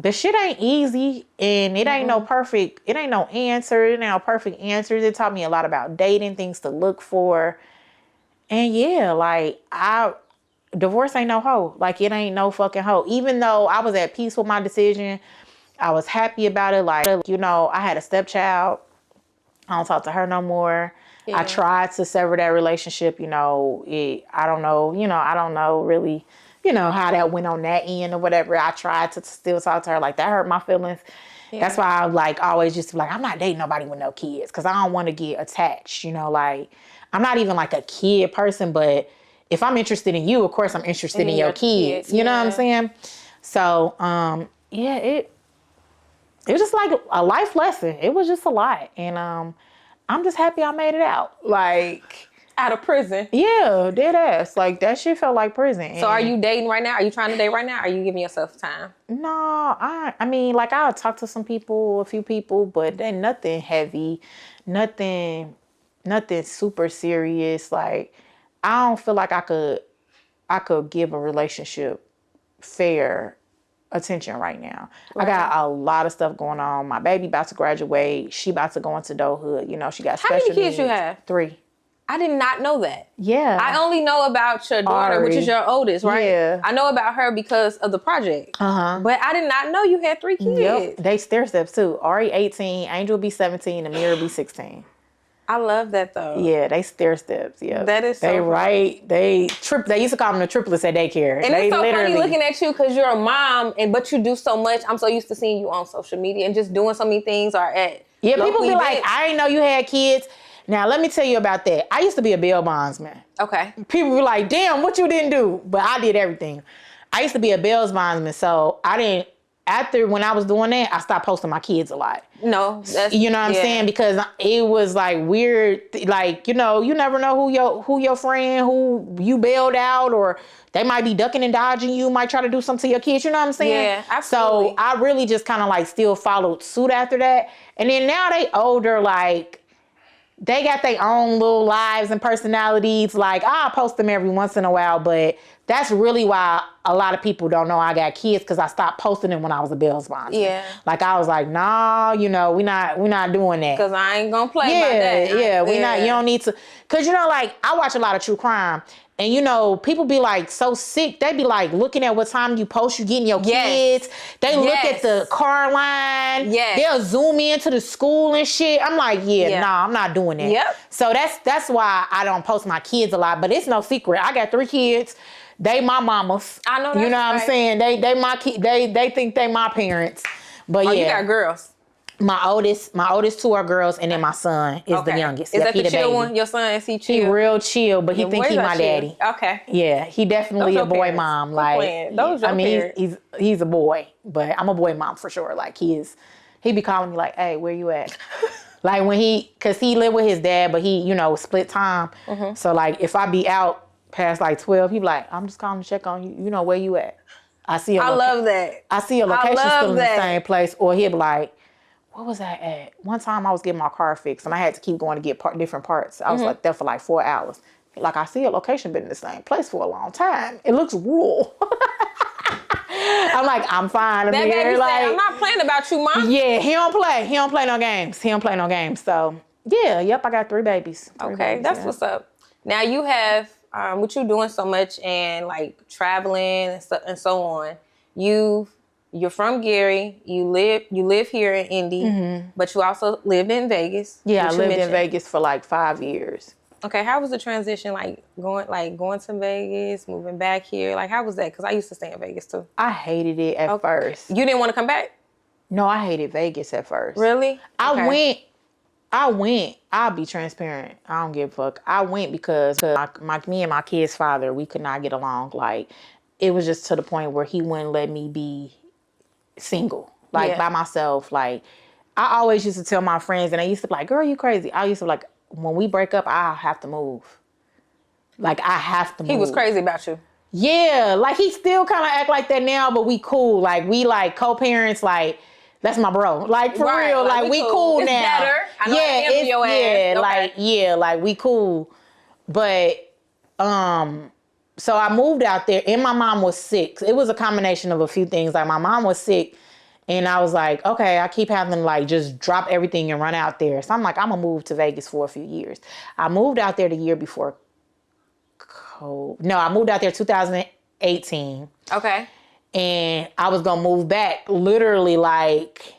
the shit ain't easy, and it ain't no perfect, it ain't no answer, it ain't no perfect answers. It taught me a lot about dating, things to look for. And yeah, like, divorce ain't no hoe. Like, it ain't no fucking hoe. Even though I was at peace with my decision, I was happy about it. Like, you know, I had a stepchild. I don't talk to her no more. Yeah. I tried to sever that relationship, you know. I don't know really, you know, how that went on that end or whatever. I tried to still talk to her. Like, that hurt my feelings. Yeah. That's why I like always just like, I'm not dating nobody with no kids, because I don't want to get attached, you know. Like, I'm not even like a kid person, but if I'm interested in you, of course I'm interested in your kids. You know what I'm saying? So, yeah, it was just like a life lesson. It was just a lot. And I'm just happy I made it out. Like, out of prison. Yeah, dead ass. Like, that shit felt like prison. So are you dating right now? Are you trying to date right now? Or are you giving yourself time? No, I mean, like, I'll talk to a few people, but then nothing heavy, nothing super serious. Like, I don't feel like I could give a relationship fair attention right now. Right. I got a lot of stuff going on. My baby about to graduate. She about to go into adulthood. You know, she got special needs. How many kids you have? 3. I did not know that. Yeah. I only know about your daughter, Ari, which is your oldest, right? Yeah. I know about her because of the project. Uh-huh. But I did not know you had 3 kids. Yep. They stair steps too. Ari 18, Angel will be 17, Amira will be 16. I love that though. Yeah, they stair steps. Yeah, that is so they funny. Right. They used to call them the triplets at daycare. And it's so funny looking at you because you're a mom, but you do so much. I'm so used to seeing you on social media and just doing so many things. Or at people be like, I didn't know you had kids. Now let me tell you about that. I used to be a bail bondsman. Okay. People were like, damn, what you didn't do? But I did everything. I used to be a bail bondsman, so I didn't after when I was doing that, I stopped posting my kids a lot. No, that's, you know what I'm saying? Because it was like weird. Like, you know, you never know who your friend, who you bailed out, or they might be ducking and dodging you, might try to do something to your kids. You know what I'm saying? Yeah, absolutely. So I really just kind of like still followed suit after that. And then now they older, like, they got their own little lives and personalities. Like, I'll post them every once in a while, but that's really why a lot of people don't know I got kids, because I stopped posting them when I was a bail sponsor. Yeah. Like, I was like, nah, you know, we not doing that. Because I ain't gonna play by that. Yeah, we not, you don't need to. Because, you know, like, I watch a lot of true crime. And, you know, people be like so sick. They be like looking at what time you post, you getting your kids. They look at the car line. Yes. They'll zoom into the school and shit. I'm like, nah, I'm not doing that. Yep. So that's why I don't post my kids a lot. But it's no secret. I got 3 kids. They my mamas. I know that's You know what right. I'm saying? They my they think they my parents. But you got girls. My oldest 2 are girls, and then my son is the youngest. Is that he the chill baby. one? Your son, is he chill? He real chill, but he think he my daddy. Okay. Yeah, he definitely a boy mom. Like, Those I mean, parents. he's a boy, but I'm a boy mom for sure. Like, he be calling me like, hey, where you at? Like cause he lived with his dad, but he, you know, split time. Mm-hmm. So like, if I be out past like 12, he be like, I'm just calling to check on you. You know, where you at? I love that. I see a location still in the same place, or he'll be like, what was I at? One time I was getting my car fixed and I had to keep going to get different parts. I was like there for like 4 hours. Like, I see a location been in the same place for a long time. It looks rural. I'm like, I'm fine. That baby said, I'm not playing about you, Mom. Yeah, he don't play. He don't play no games. So yeah, yep, I got 3 babies. That's what's up. Now you have, what you doing so much and like traveling and so on. You're from Gary. You live here in Indy, but you also lived in Vegas. Yeah, I lived in Vegas for like 5 years. Okay, how was the transition, like going to Vegas, moving back here? Like, how was that? Because I used to stay in Vegas too. I hated it at first. You didn't want to come back? No, I hated Vegas at first. Really? I went. I'll be transparent. I don't give a fuck. I went because me and my kid's father, we could not get along. Like, it was just to the point where he wouldn't let me be single, like by myself. Like, I always used to tell my friends, and they used to be like, girl, you crazy. I used to be like, when we break up, I have to move. Like, I have to move. He was crazy about you. Yeah, like, he still kind of act like that now, but we cool. Like, we like co-parents, like, that's my bro. Like, for real, like we cool it's now. Better. I know your ass. Like we cool. But so I moved out there, and my mom was sick. It was a combination of a few things. Like, my mom was sick, and I was like, okay, I keep having to like just drop everything and run out there. So I'm like, I'm gonna move to Vegas for a few years. I moved out there the year before COVID. No, I moved out there 2018. Okay. And I was gonna move back literally like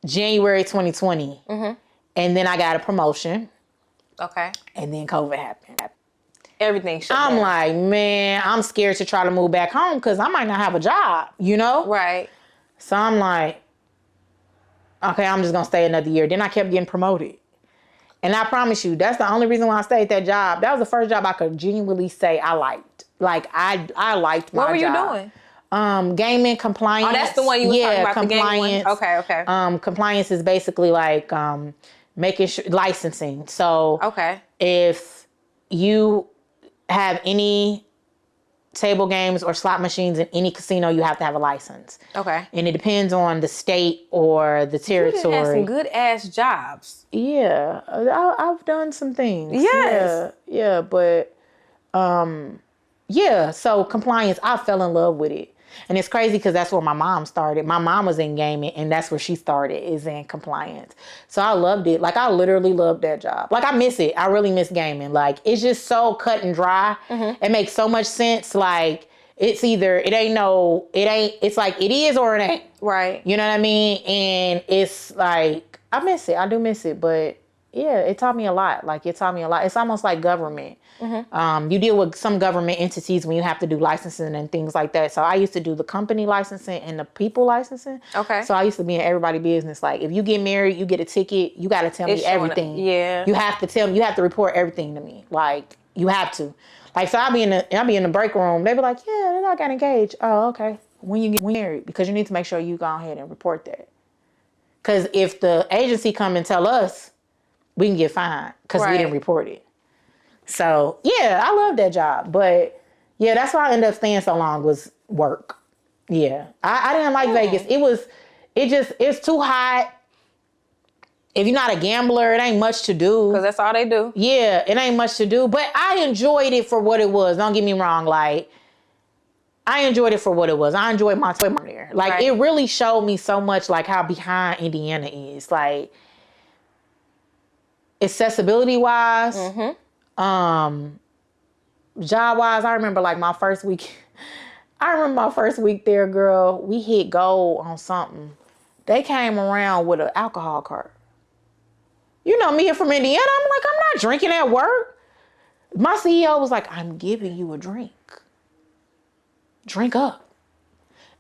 January 2020. Mm-hmm. And then I got a promotion. Okay. And then COVID happened. Everything shut down. I'm like, man, I'm scared to try to move back home because I might not have a job, you know? Right. So I'm like, okay, I'm just gonna stay another year. Then I kept getting promoted. And I promise you, that's the only reason why I stayed at that job. That was the first job I could genuinely say I liked. Like, I liked my job. What were you doing? Gaming compliance. Oh, that's the one you were talking about, compliance. The gaming one? Okay. Compliance is basically like making sure, licensing. So if you have any table games or slot machines in any casino, you have to have a license. Okay. And it depends on the state or the territory. You had some good ass jobs. Yeah, I've done some things. Yes. Yeah, but so compliance, I fell in love with it. And it's crazy because that's where my mom started. My mom was in gaming, and that's where she started, is in compliance. So I loved it. Like, I literally loved that job. Like, I miss it. I really miss gaming. Like, it's just so cut and dry. Mm-hmm. It makes so much sense. Like, it's like it is or it ain't. Right. You know what I mean? And it's like, I miss it. I do miss it. But yeah, it taught me a lot. It's almost like government. Mm-hmm. You deal with some government entities when you have to do licensing and things like that. So I used to do the company licensing and the people licensing. Okay. So I used to be in everybody's business. Like, if you get married, you get a ticket, you got to tell me everything. Yeah. You have to tell me. You have to report everything to me. Like, you have to. Like, so I'll be in the break room. They be like, yeah, then I got engaged. Oh, okay. when you get married, because you need to make sure you go ahead and report that. Because if the agency come and tell us, we can get fined because we didn't report it. So yeah, I love that job, but yeah, that's why I ended up staying so long was work. Yeah, I didn't like Vegas. It's too hot. If you're not a gambler, it ain't much to do. Because that's all they do. Yeah, it ain't much to do. But I enjoyed it for what it was. Don't get me wrong. Like, I enjoyed it for what it was. I enjoyed my time there. Like, it really showed me so much, like, how behind Indiana is. Like, accessibility-wise, job-wise, I remember, like, my first week. I remember my first week there, girl. We hit gold on something. They came around with an alcohol cart. You know me from Indiana. I'm like, I'm not drinking at work. My CEO was like, I'm giving you a drink. Drink up.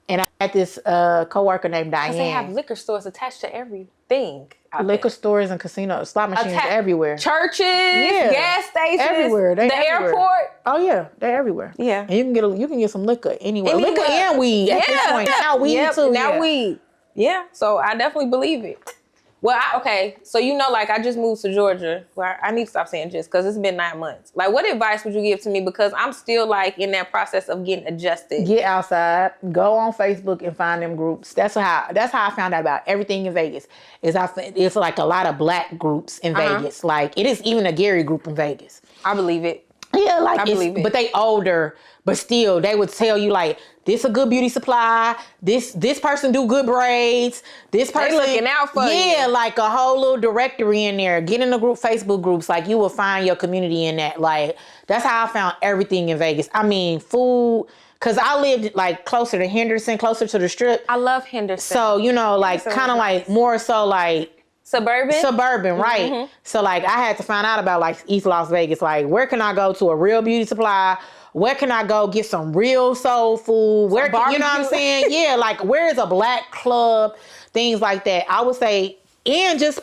And I had this coworker named Diane. Because they have liquor stores attached to everything. Liquor stores and casinos, slot machines everywhere. Churches, gas stations, everywhere. The airport. Oh yeah, they're everywhere. Yeah, and you can get some liquor anywhere. Liquor and weed at this point. Now weed too. Now weed. Yeah, so I definitely believe it. Well, so like I just moved to Georgia. Well, I need to stop saying just because it's been 9 months. Like, what advice would you give to me? Because I'm still like in that process of getting adjusted. Get outside, go on Facebook and find them groups. That's how I found out about everything in Vegas. It's like a lot of black groups in Vegas. Like it is even a Gary group in Vegas. I believe it. Yeah, like I believe it. But they older, but still they would tell you like, this a good beauty supply. This person do good braids. This person they looking out for you. Yeah, like a whole little directory in there. Get in the group Facebook groups. Like you will find your community in that. Like that's how I found everything in Vegas. I mean, food. Cause I lived like closer to Henderson, closer to the Strip. I love Henderson. So like kind of like more so like. Suburban, right? Mm-hmm. So like I had to find out about like East Las Vegas. Like where can I go to a real beauty supply? Where can I go get some real soul food? Where you know what I'm saying? Yeah, like where is a black club? Things like that. I would say, and just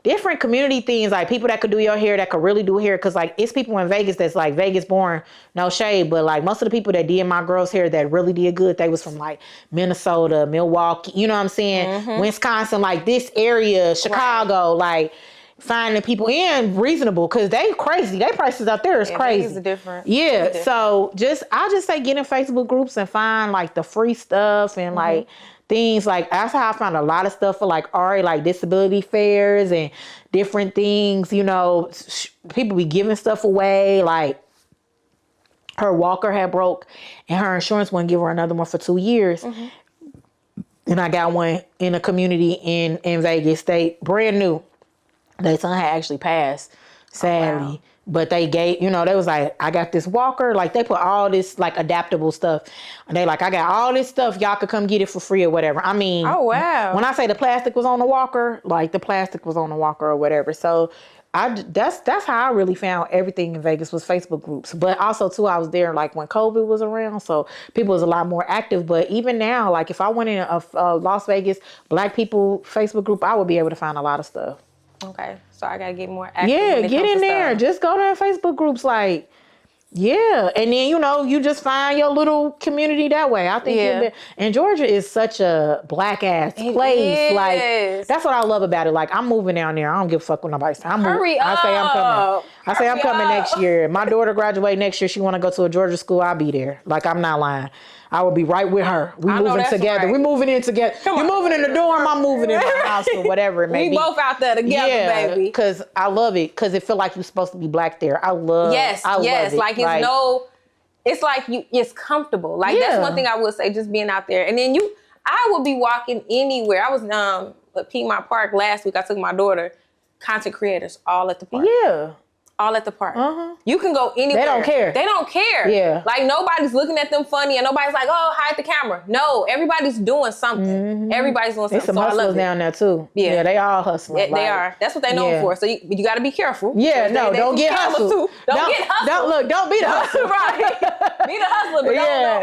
different community things, like people that could do your hair, that could really do hair. Cause like it's people in Vegas that's like Vegas born, no shade, but like most of the people that did my girl's hair that really did good, they was from like Minnesota, Milwaukee, you know what I'm saying? Wisconsin, like this area, Chicago, like finding people and reasonable, cause they crazy. They prices out there is crazy. Different. Yeah. So I just say get in Facebook groups and find like the free stuff and like things like that's how I found a lot of stuff for like Ari, like disability fairs and different things. You know, people be giving stuff away. Like her walker had broke, and her insurance wouldn't give her another one for 2 years. And I got one in a community in Vegas. They brand new. Their son had actually passed, sadly. Oh, wow. But they gave, they was like, I got this walker. Like they put all this like adaptable stuff. And they like, I got all this stuff. Y'all could come get it for free or whatever. I mean, oh wow. When I say the plastic was on the walker, like the plastic was on the walker or whatever. So that's how I really found everything in Vegas was Facebook groups. But also too, I was there like when COVID was around. So people was a lot more active. But even now, like if I went in a Las Vegas Black people Facebook group, I would be able to find a lot of stuff. Okay, so I gotta get more active. Yeah, get in there. Stuff. Just go to Facebook groups, like, yeah, and then you just find your little community that way. I think, and Georgia is such a black ass place. Like that's what I love about it. Like I'm moving down there. I don't give a fuck what nobody says. Hurry up. I say I'm coming next year. My daughter graduate next year. She want to go to a Georgia school. I'll be there. Like I'm not lying. I will be right with her. We moving together. Right. We moving in together. You moving in the dorm, I'm moving in the house or whatever it may be. We both out there together, baby. Because I love it. Because it feel like you're supposed to be black there. I love it. Like it's like it's comfortable. Like that's one thing I would say, just being out there. And then I would be walking anywhere. I was at Piedmont Park last week. I took my daughter, content creators all at the park. Yeah. All at the park. You can go anywhere. They don't care. Yeah. Like nobody's looking at them funny and nobody's like, oh, hide the camera. No, everybody's doing something. Everybody's doing something. There's some hustlers down there too. Yeah, they all hustling. They are. That's what they're known for. So you got to be careful. Yeah, don't get hustled. Don't get hustled. Don't be the hustler. Right. Be the hustler, but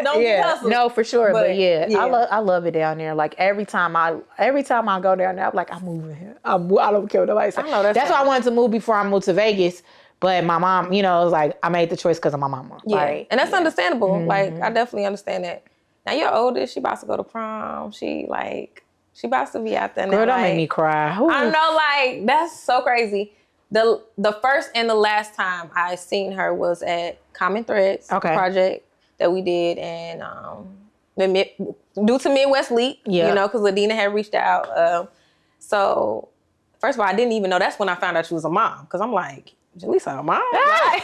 don't get hustled. No, for sure. But I love it down there. Like every time I go down there, I'm like, I'm moving here. I don't care what nobody says. That's why I wanted to move before I moved to Vegas. But my mom, it was like, I made the choice because of my mama. Yeah, and that's understandable. Like, I definitely understand that. Now your oldest, she about to go to prom. She about to be out there now. Girl, don't make me cry. Ooh. I know, like, that's so crazy. The first and the last time I seen her was at Common Threads project that we did, and due to Midwest Leap, you know, because Ladina had reached out. So first of all, I didn't even know. That's when I found out she was a mom, because I'm like, Jaleesa, a mom? Like,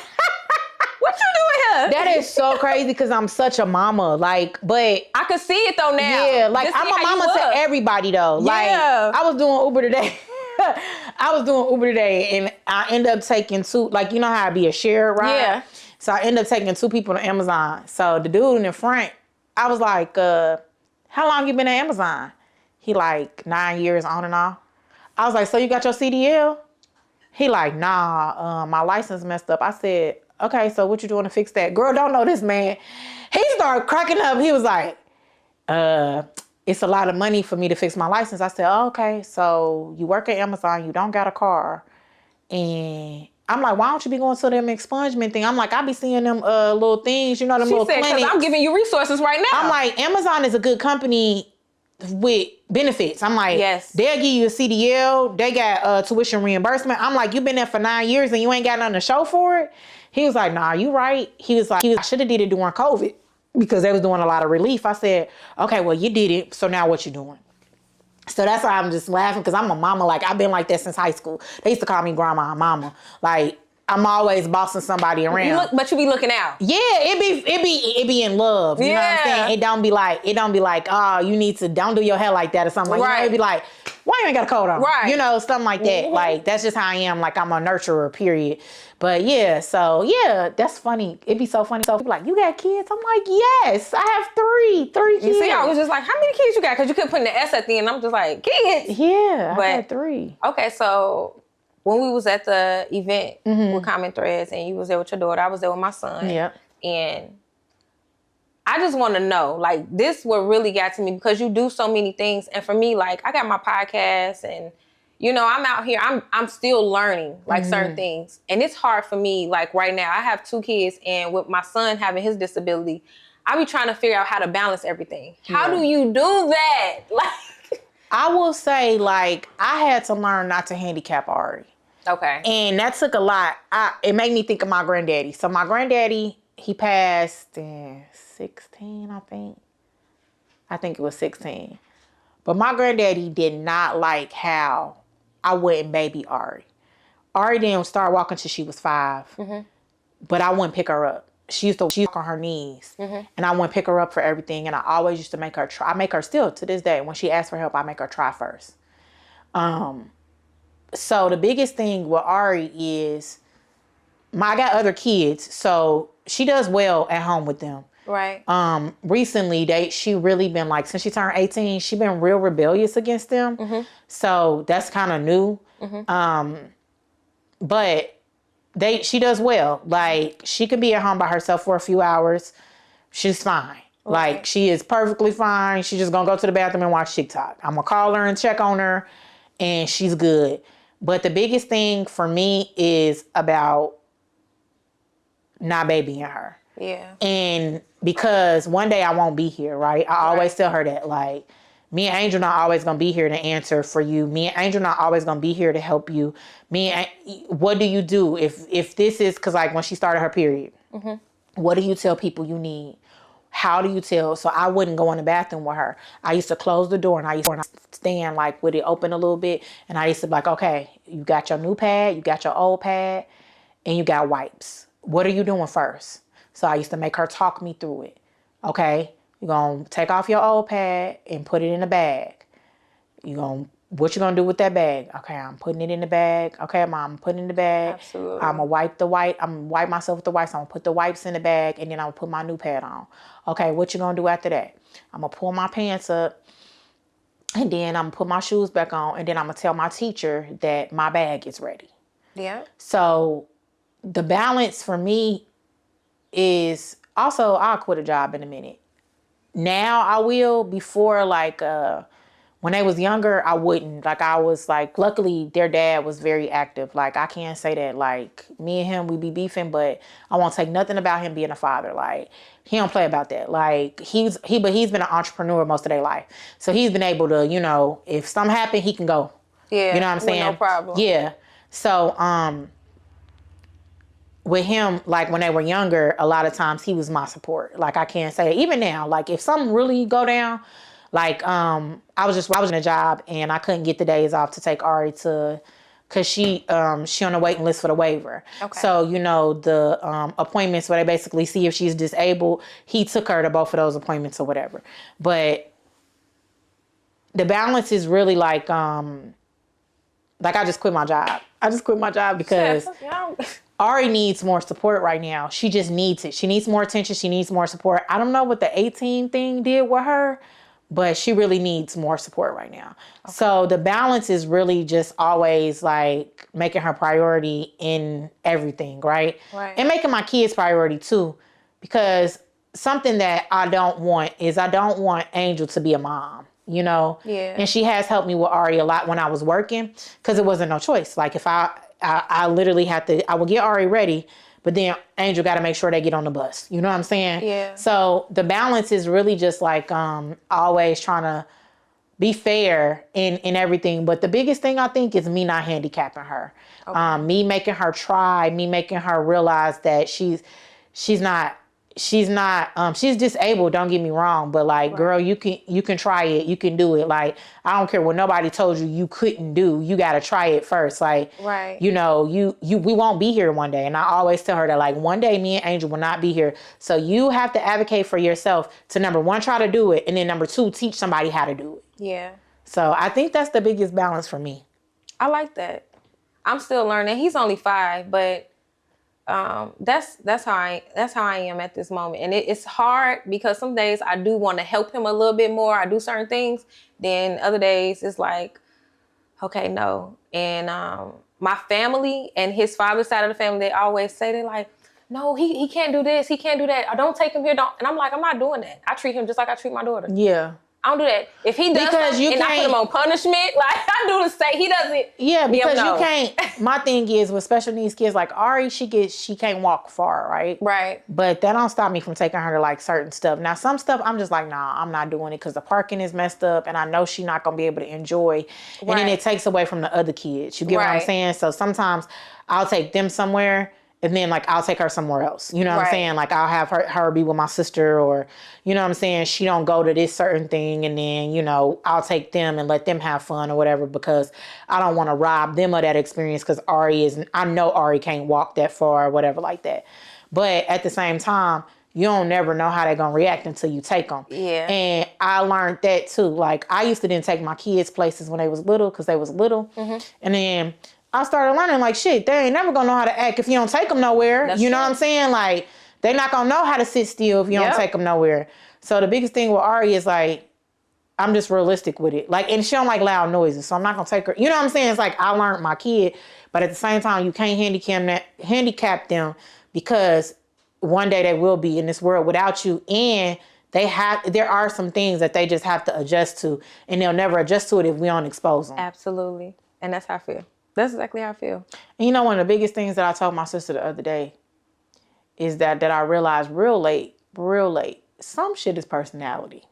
what you doing here? That is so crazy because I'm such a mama. Like, but I could see it though now. Yeah, like I'm a mama to everybody though. Like I was doing Uber today. And I end up taking two, like, you know how I be a share ride? Yeah. So I end up taking two people to Amazon. So the dude in the front, I was like, how long you been at Amazon? He like 9 years on and off. I was like, so you got your CDL? He like, nah, my license messed up. I said, okay, so what you doing to fix that? Girl, don't know this man. He started cracking up. He was like, it's a lot of money for me to fix my license. I said, oh, okay, so you work at Amazon, you don't got a car. And I'm like, why don't you be going to them expungement thing? I'm like, I be seeing them little things, you know, them little clinics. She said, because I'm giving you resources right now. I'm like, Amazon is a good company with benefits. I'm like, yes, they'll give you a CDL. They got tuition reimbursement. I'm like, you've been there for 9 years and you ain't got nothing to show for it? He was like, nah, you right. He was like, I should have did it during COVID because they was doing a lot of relief. I said, okay, well, you did it. So now what you doing? So that's why I'm just laughing, because I'm a mama. Like, I've been like that since high school. They used to call me grandma and mama. Like, I'm always bossing somebody around. But you be looking out. Yeah, it be in love. You know what I'm saying? It don't be like, oh, you need to, don't do your hair like that or something. Like, you know, it'd be like, why you ain't got a coat on? Right. You know, something like that. Like, that's just how I am. Like, I'm a nurturer, period. But yeah, so yeah, that's funny. It'd be so funny. So people like, you got kids? I'm like, yes, I have three kids. You see, I was just like, how many kids you got? Because you couldn't put an S at the end. I'm just like, kids. Yeah, I had 3. Okay, so when we was at the event with Common Threads and you was there with your daughter, I was there with my son. Yeah. And I just want to know, like, this what really got to me, because you do so many things. And for me, like, I got my podcast and, you know, I'm out here, I'm still learning, like, certain things. And it's hard for me, like, right now. I have 2 kids, and with my son having his disability, I be trying to figure out how to balance everything. How do you do that? Like, I will say, like, I had to learn not to handicap Ari. Okay. And that took a lot. It made me think of my granddaddy. So my granddaddy, he passed in 16, I think. I think it was 16. But my granddaddy did not like how I wouldn't baby Ari. Ari didn't start walking till she was 5. But I wouldn't pick her up. She used to walk on her knees. And I wouldn't pick her up for everything. And I always used to make her try. I make her still to this day. When she asks for help, I make her try first. So the biggest thing with Ari is, I got other kids, so she does well at home with them. Right. Recently, she really been like, since she turned 18, she been real rebellious against them. So that's kind of new. But she does well. Like, she could be at home by herself for a few hours. She's fine. Like, she is perfectly fine. She's just gonna go to the bathroom and watch TikTok. I'm gonna call her and check on her, and she's good. But the biggest thing for me is about not babying her. Yeah. And because one day I won't be here, right? I always tell her that, like, me and Angel not always gonna be here to answer for you. Me and Angel not always gonna be here to help you. What do you do if this is, because, like, when she started her period, what do you tell people you need? How do you tell? So I wouldn't go in the bathroom with her. I used to close the door, and I used to stand, like, with it open a little bit. And I used to be like, okay, you got your new pad, you got your old pad, and you got wipes. What are you doing first? So I used to make her talk me through it. Okay, you're going to take off your old pad and put it in a bag. What you going to do with that bag? Okay, I'm putting it in the bag. Okay, Mom, I'm putting it in the bag. Absolutely. I'm going to wipe myself with the wipes. I'm going to put the wipes in the bag, and then I'm going to put my new pad on. Okay, what you going to do after that? I'm going to pull my pants up, and then I'm going to put my shoes back on, and then I'm going to tell my teacher that my bag is ready. Yeah. So the balance for me is also, I'll quit a job in a minute. Now I will. Before, like, when when they was younger, I wouldn't. Like, I was like, luckily their dad was very active. Like, I can't say that, like, me and him, we be beefing, but I won't take nothing about him being a father. Like, he don't play about that. Like, he's been an entrepreneur most of their life. So he's been able to, you know, if something happened, he can go. Yeah. You know what I'm saying? No problem. Yeah. So, with him, like, when they were younger, a lot of times he was my support. Like, I can't say it. Even now, like, if something really go down, like, I was in a job and I couldn't get the days off to take Ari to, cause she on the waiting list for the waiver. Okay. So, you know, the appointments where they basically see if she's disabled, he took her to both of those appointments or whatever. But the balance is really like I just quit my job. I just quit my job because Ari needs more support right now. She just needs it. She needs more attention. She needs more support. I don't know what the 18 thing did with her, but she really needs more support right now. Okay. So the balance is really just always like making her priority in everything, right? Right. And making my kids priority too, because something that I don't want Angel to be a mom, you know? Yeah. And she has helped me with Ari a lot when I was working, because it wasn't no choice. Like, if I literally had to, I would get Ari ready, but then Angel got to make sure they get on the bus. You know what I'm saying? Yeah. So the balance is really just like always trying to be fair in everything. But the biggest thing I think is me not handicapping her. Okay. Me making her try, me making her realize that she's disabled, don't get me wrong, but like, right. Girl, you can try it, you can do it. Like, I don't care what nobody told you couldn't do. You got to try it first. Like, right. You know, we won't be here one day. And I always tell her that, like, one day me and Angel will not be here. So you have to advocate for yourself to, number one, try to do it. And then number two, teach somebody how to do it. Yeah. So I think that's the biggest balance for me. I like that. I'm still learning. He's only 5, but that's how I am at this moment. And it's hard because some days I do want to help him a little bit more. I do certain things. Then other days it's like, okay, no. And my family and his father's side of the family, they always say, they're like, no, he can't do this, he can't do that. I don't take him here. And I'm like, I'm not doing that. I treat him just like I treat my daughter. Yeah. I don't do that. If he does something and I put him on punishment, like, I do the same. He doesn't. Yeah, because you can't. My thing is with special needs kids, like Ari, she can't walk far, right? Right. But that don't stop me from taking her to like certain stuff. Now, some stuff I'm just like, nah, I'm not doing it because the parking is messed up, and I know she's not gonna be able to enjoy. And then it takes away from the other kids. You get what I'm saying? So sometimes I'll take them somewhere. And then, like, I'll take her somewhere else. You know what I'm saying? Like, I'll have her be with my sister, or, you know what I'm saying? She don't go to this certain thing. And then, you know, I'll take them and let them have fun or whatever, because I don't want to rob them of that experience, because I know Ari can't walk that far or whatever like that. But at the same time, you don't never know how they're going to react until you take them. Yeah. And I learned that too. Like, I used to didn't take my kids places when they was little, because they was little. Mm-hmm. And then I started learning, like, shit, they ain't never gonna know how to act if you don't take them nowhere. That's true. What I'm saying? Like, they not gonna know how to sit still if you don't take them nowhere. So the biggest thing with Ari is, like, I'm just realistic with it. Like, and she don't like loud noises, so I'm not gonna take her. You know what I'm saying? It's like, I learned my kid, but at the same time, you can't handicap them, because one day they will be in this world without you, and there are some things that they just have to adjust to, and they'll never adjust to it if we don't expose them. Absolutely. And that's how I feel. That's exactly how I feel. And you know, one of the biggest things that I told my sister the other day is that I realized real late, some shit is personality.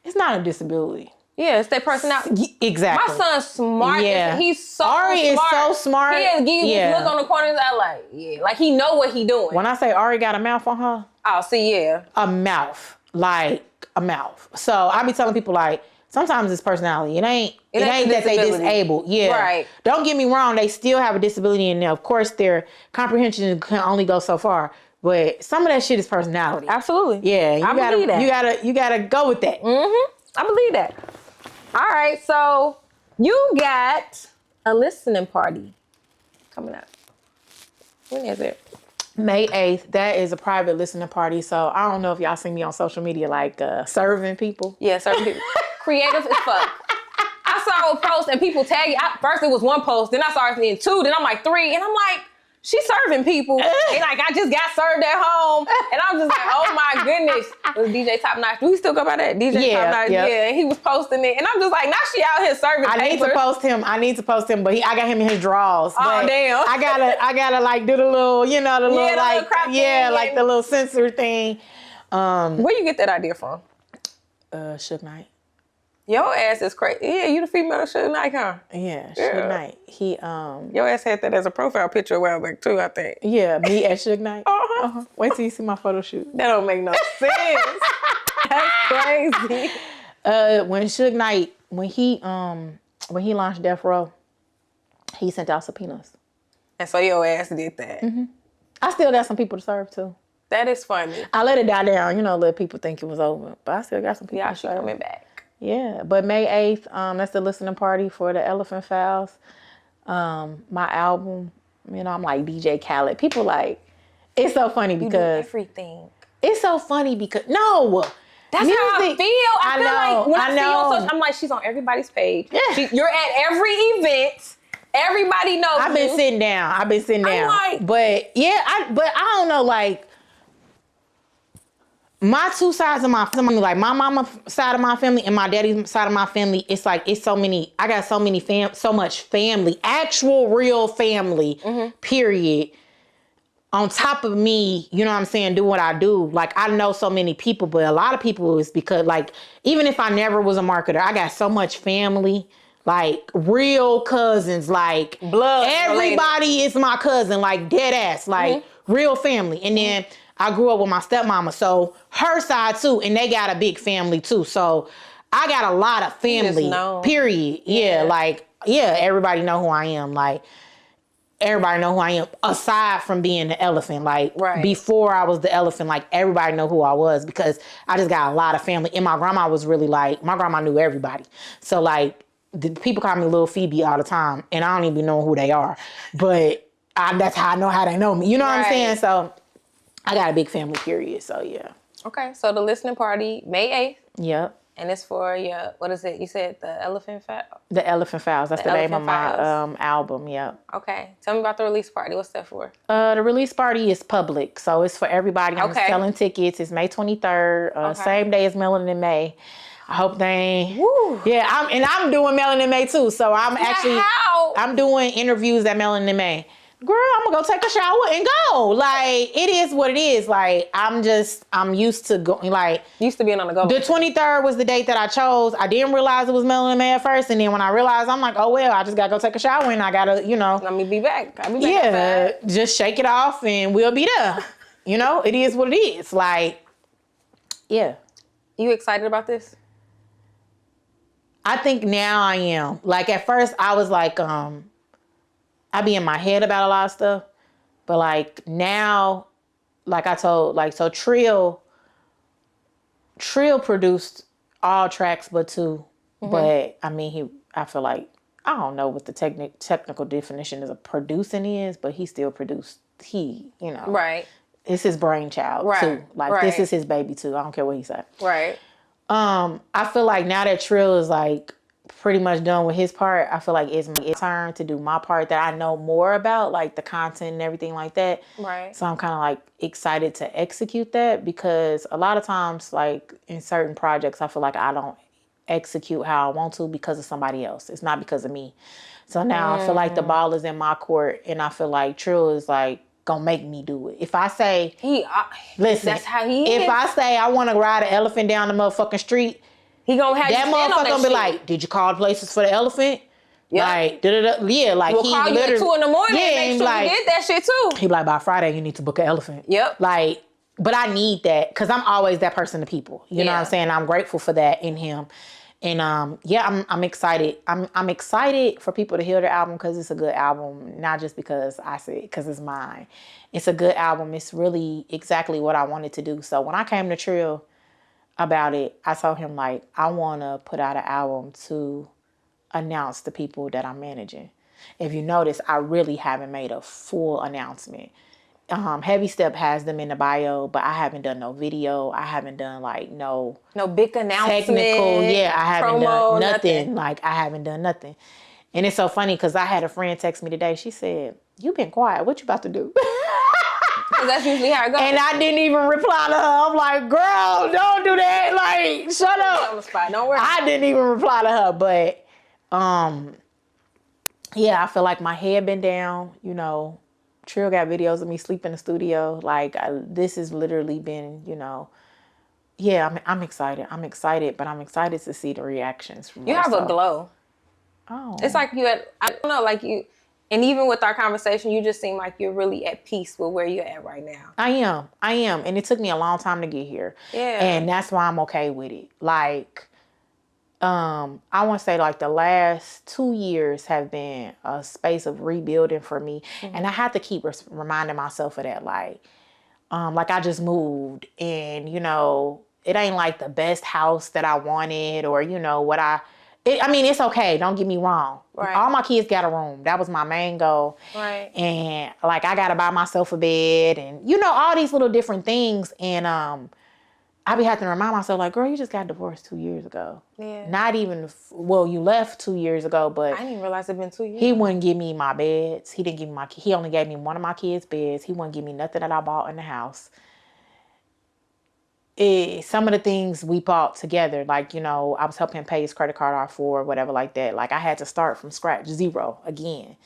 It's not a disability. Yeah, it's their personality. Exactly. My son's smart. Yeah. He's so Ari smart. Ari is so smart. He'll give you this look on the corner of his eye like, yeah. Like, he know what he doing. When I say Ari got a mouth on her. Oh, see, yeah. A mouth. Like, a mouth. So I be telling people, like, sometimes it's personality. It ain't that they disabled. Yeah. Right. Don't get me wrong. They still have a disability, and of course their comprehension can only go so far. But some of that shit is personality. Absolutely. Yeah. I believe that. You gotta go with that. Mm-hmm. I believe that. All right. So you got a listening party coming up. When is it? May 8th. That is a private listening party. So I don't know if y'all see me on social media, like serving people. Yeah, serving people. Creative as fuck. I saw a post and people tagging. First it was one post, then I started seeing 2, then I'm like 3, and I'm like, she's serving people. And like, I just got served at home. And I'm just like, oh my goodness. It was DJ Top Notch. Do we still go by that? DJ Top Notch. Yep. Yeah, he was posting it. And I'm just like, now she out here serving I need to post him, but I got him in his drawers. Oh, damn. I gotta like do the little, the little like, thing, the little censor thing. Where you get that idea from? Suge Knight. Your ass is crazy. Yeah, you the female Suge Knight, huh? Yeah, Suge Knight. He Your ass had that as a profile picture a while back too, I think. Yeah, me as Suge Knight. Wait till you see my photo shoot. That don't make no sense. That's crazy. When Suge Knight, when he launched Death Row, he sent out subpoenas. And so your ass did that. Mm-hmm. I still got some people to serve too. That is funny. I let it die down, let people think it was over. But I still got some people to serve. Coming back. Yeah, but May 8th, that's the listening party for the Elephant Files. My album, I'm like DJ Khaled. People like, it's so funny because everything. It's so funny because no. That's music, how I feel. I feel like when I see you on social, I'm like, she's on everybody's page. Yeah. You're at every event. Everybody knows I've been sitting down. Like, but yeah, but I don't know, like my two sides of my family, like my mama side of my family and my daddy's side of my family, it's like, it's so many, I got so much family, actual real family, period. On top of me, you know what I'm saying, do what I do. Like, I know so many people, but a lot of people is because, like, even if I never was a marketer, I got so much family, like, real cousins, like, blood. Everybody related. Is my cousin, like, dead ass, like, real family. And then I grew up with my stepmama, so her side, too, and they got a big family, too. So I got a lot of family, period. Yeah, like, everybody know who I am, like, everybody know who I am, aside from being the elephant. Like, before I was the elephant, like, everybody know who I was because I just got a lot of family. And my grandma was really like, my grandma knew everybody. So, like, the people call me Little Phoebe all the time, and I don't even know who they are. But that's how I know how they know me. You know what I'm saying? So, I got a big family, period. So, yeah. Okay, so the listening party, May 8th. Yep. And it's for your, what is it? You said the Elephant Files? The Elephant Files. That's the name of my album, yeah. Okay. Tell me about the release party. What's that for? The release party is public, so it's for everybody. I'm selling tickets. It's May 23rd, same day as Melanin in May. I hope they ain't. Woo. Yeah, I'm doing Melanin in May too, so I'm doing interviews at Melanin in May. Girl, I'm gonna go take a shower and go. Like, it is what it is. Like, I'm used to going, like. Used to being on the go. The 23rd was the date that I chose. I didn't realize it was Melanin May at first. And then when I realized, I'm like, oh, well, I just gotta go take a shower and I gotta, Let me be back. I'll be back. Yeah, just shake it off and we'll be there. It is what it is. Like, yeah. You excited about this? I think now I am. Like, at first I was like, I be in my head about a lot of stuff, but like now, like I told, like, so Trill produced all tracks but two, but I mean, I feel like, I don't know what the technical definition of producing is, but he still produced, Right. It's his brainchild too. Like, this is his baby too. I don't care what he said. Right. I feel like now that Trill is like, pretty much done with his part, I feel like it's my turn to do my part that I know more about, like the content and everything like that. Right. So I'm kind of like excited to execute that because a lot of times, like in certain projects, I feel like I don't execute how I want to because of somebody else. It's not because of me. So now I feel like the ball is in my court, and I feel like Trill is like gonna make me do it. If I say, listen, that's how he is. If I say I want to ride an elephant down the motherfucking street, he gonna have that motherfucker gonna be like, did you call places for the elephant? Yeah. Like, yeah, like we'll he call literally, you at 2 in the morning and make sure like, you did that shit too. He like, by Friday you need to book an elephant. Yep. Like, but I need that because I'm always that person to people. You know what I'm saying? I'm grateful for that in him. And I'm excited. I'm excited for people to hear the album because it's a good album, not just because I said it, because it's mine. It's a good album. It's really exactly what I wanted to do. So when I came to Trill about it, I told him, like, I want to put out an album to announce the people that I'm managing. If you notice, I really haven't made a full announcement. Heavy Step has them in the bio, but I haven't done no video. I haven't done like no big announcement. Technical, yeah, I haven't promo, done nothing. Like, I haven't done nothing. And it's so funny because I had a friend text me today. She said, you been quiet. What you about to do? Because that's usually how it goes. And I didn't even reply to her. I'm like, girl, don't do that. Like, shut up. On the spot. Don't worry. I didn't even reply to her. But, yeah, I feel like my head been down. You know, Trill got videos of me sleep in the studio. Like, this has literally been, you know, yeah, I'm excited. I'm excited, but I'm excited to see the reactions from You have a glow. Oh. It's like you had, I don't know, like you, and even with our conversation, you just seem like you're really at peace with where you're at right now. I am. And it took me a long time to get here. Yeah. And that's why I'm okay with it. Like, I want to say like the last 2 years have been a space of rebuilding for me. Mm-hmm. And I have to keep reminding myself of that. Like I just moved and, you know, it ain't like the best house that I wanted or, you know, it's okay. Don't get me wrong. Right. All my kids got a room. That was my main goal. Right. And like, I got to buy myself a bed and, you know, all these little different things. And, I be having to remind myself like, girl, you just got divorced 2 years ago. Yeah. Not even, you left 2 years ago, but. I didn't even realize it'd been 2 years. He wouldn't give me my beds. He only gave me one of my kids' beds. He wouldn't give me nothing that I bought in the house. Some of the things we bought together, like, you know, I was helping him pay his credit card off or whatever like that. Like I had to start from scratch, zero again.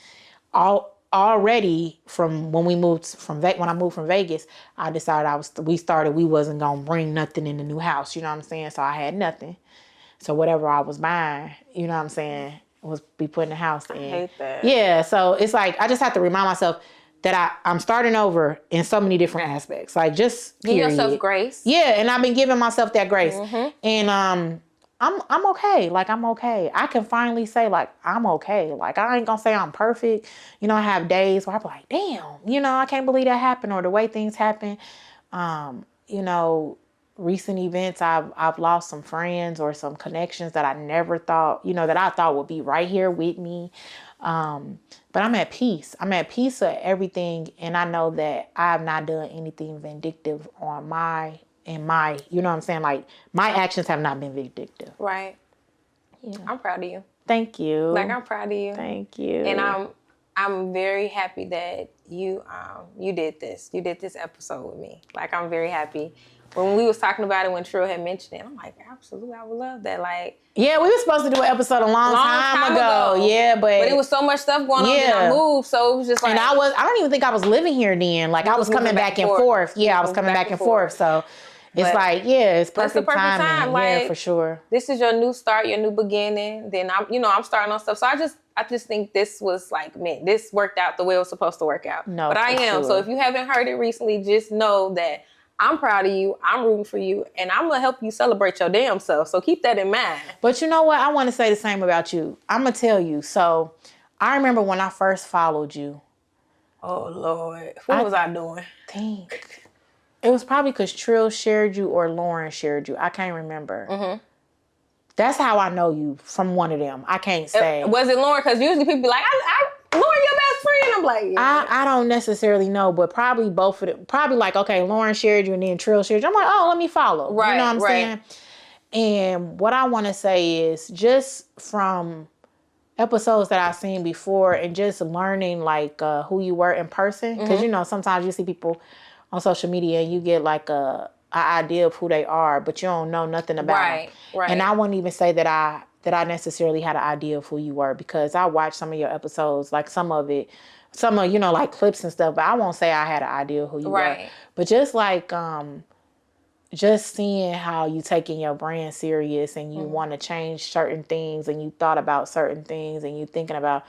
Already from when I moved from Vegas, I decided we wasn't gonna bring nothing in the new house. You know what I'm saying? So I had nothing. So whatever I was buying, you know what I'm saying, was be put in the house. I hate that. Yeah. So it's like I just have to remind myself that I'm starting over in so many different aspects. Like just give yourself grace. Yeah, and I've been giving myself that grace. Mm-hmm. And I'm okay. Like I'm okay. I can finally say like I'm okay. Like I ain't gonna say I'm perfect. You know, I have days where I'm like, damn, you know, I can't believe that happened or the way things happen. You know, recent events I've lost some friends or some connections that I never thought, you know, that I thought would be right here with me. But I'm at peace. I'm at peace with everything. And I know that I have not done anything vindictive on you know what I'm saying? Like my actions have not been vindictive. Right. Yeah. I'm proud of you. Thank you. Like I'm proud of you. Thank you. And I'm very happy that you did this. You did this episode with me. Like I'm very happy. When we was talking about it, when Trill had mentioned it, I'm like, absolutely, I would love that. Like, yeah, we were supposed to do an episode a long time ago. Yeah, but it was so much stuff going on that I moved, so it was just like. And I don't even think I was living here then. Like I was coming back and forth. Yeah, I was coming back and forth. So it's like, yeah, it's perfect timing. Like, yeah, for sure. This is your new start, your new beginning. Then I'm starting on stuff. So I just think this was like meant. This worked out the way it was supposed to work out. No, but I am. Sure. So if you haven't heard it recently, just know that I'm proud of you. I'm rooting for you. And I'm going to help you celebrate your damn self. So keep that in mind. But you know what? I want to say the same about you. I'm going to tell you. So I remember when I first followed you. Oh, Lord. What was I doing? Think. It was probably because Trill shared you or Lauren shared you. I can't remember. Mm-hmm. That's how I know you, from one of them. I can't say. Was it Lauren? Because usually people be like, Lauren, your best friend. I'm like, yeah. I don't necessarily know, but probably both of them. Probably like, okay, Lauren shared you and then Trill shared you. I'm like, oh, let me follow. Right, you know what I'm saying? And what I want to say is just from episodes that I've seen before and just learning like who you were in person. Because, you know, sometimes you see people on social media and you get like an idea of who they are, but you don't know nothing about them. Right. And I wouldn't even say that I necessarily had an idea of who you were because I watched some of your episodes, like some of, you know, like clips and stuff, but I won't say I had an idea of who you were. But just like, just seeing how you taking your brand serious and you want to change certain things and you thought about certain things and you thinking about,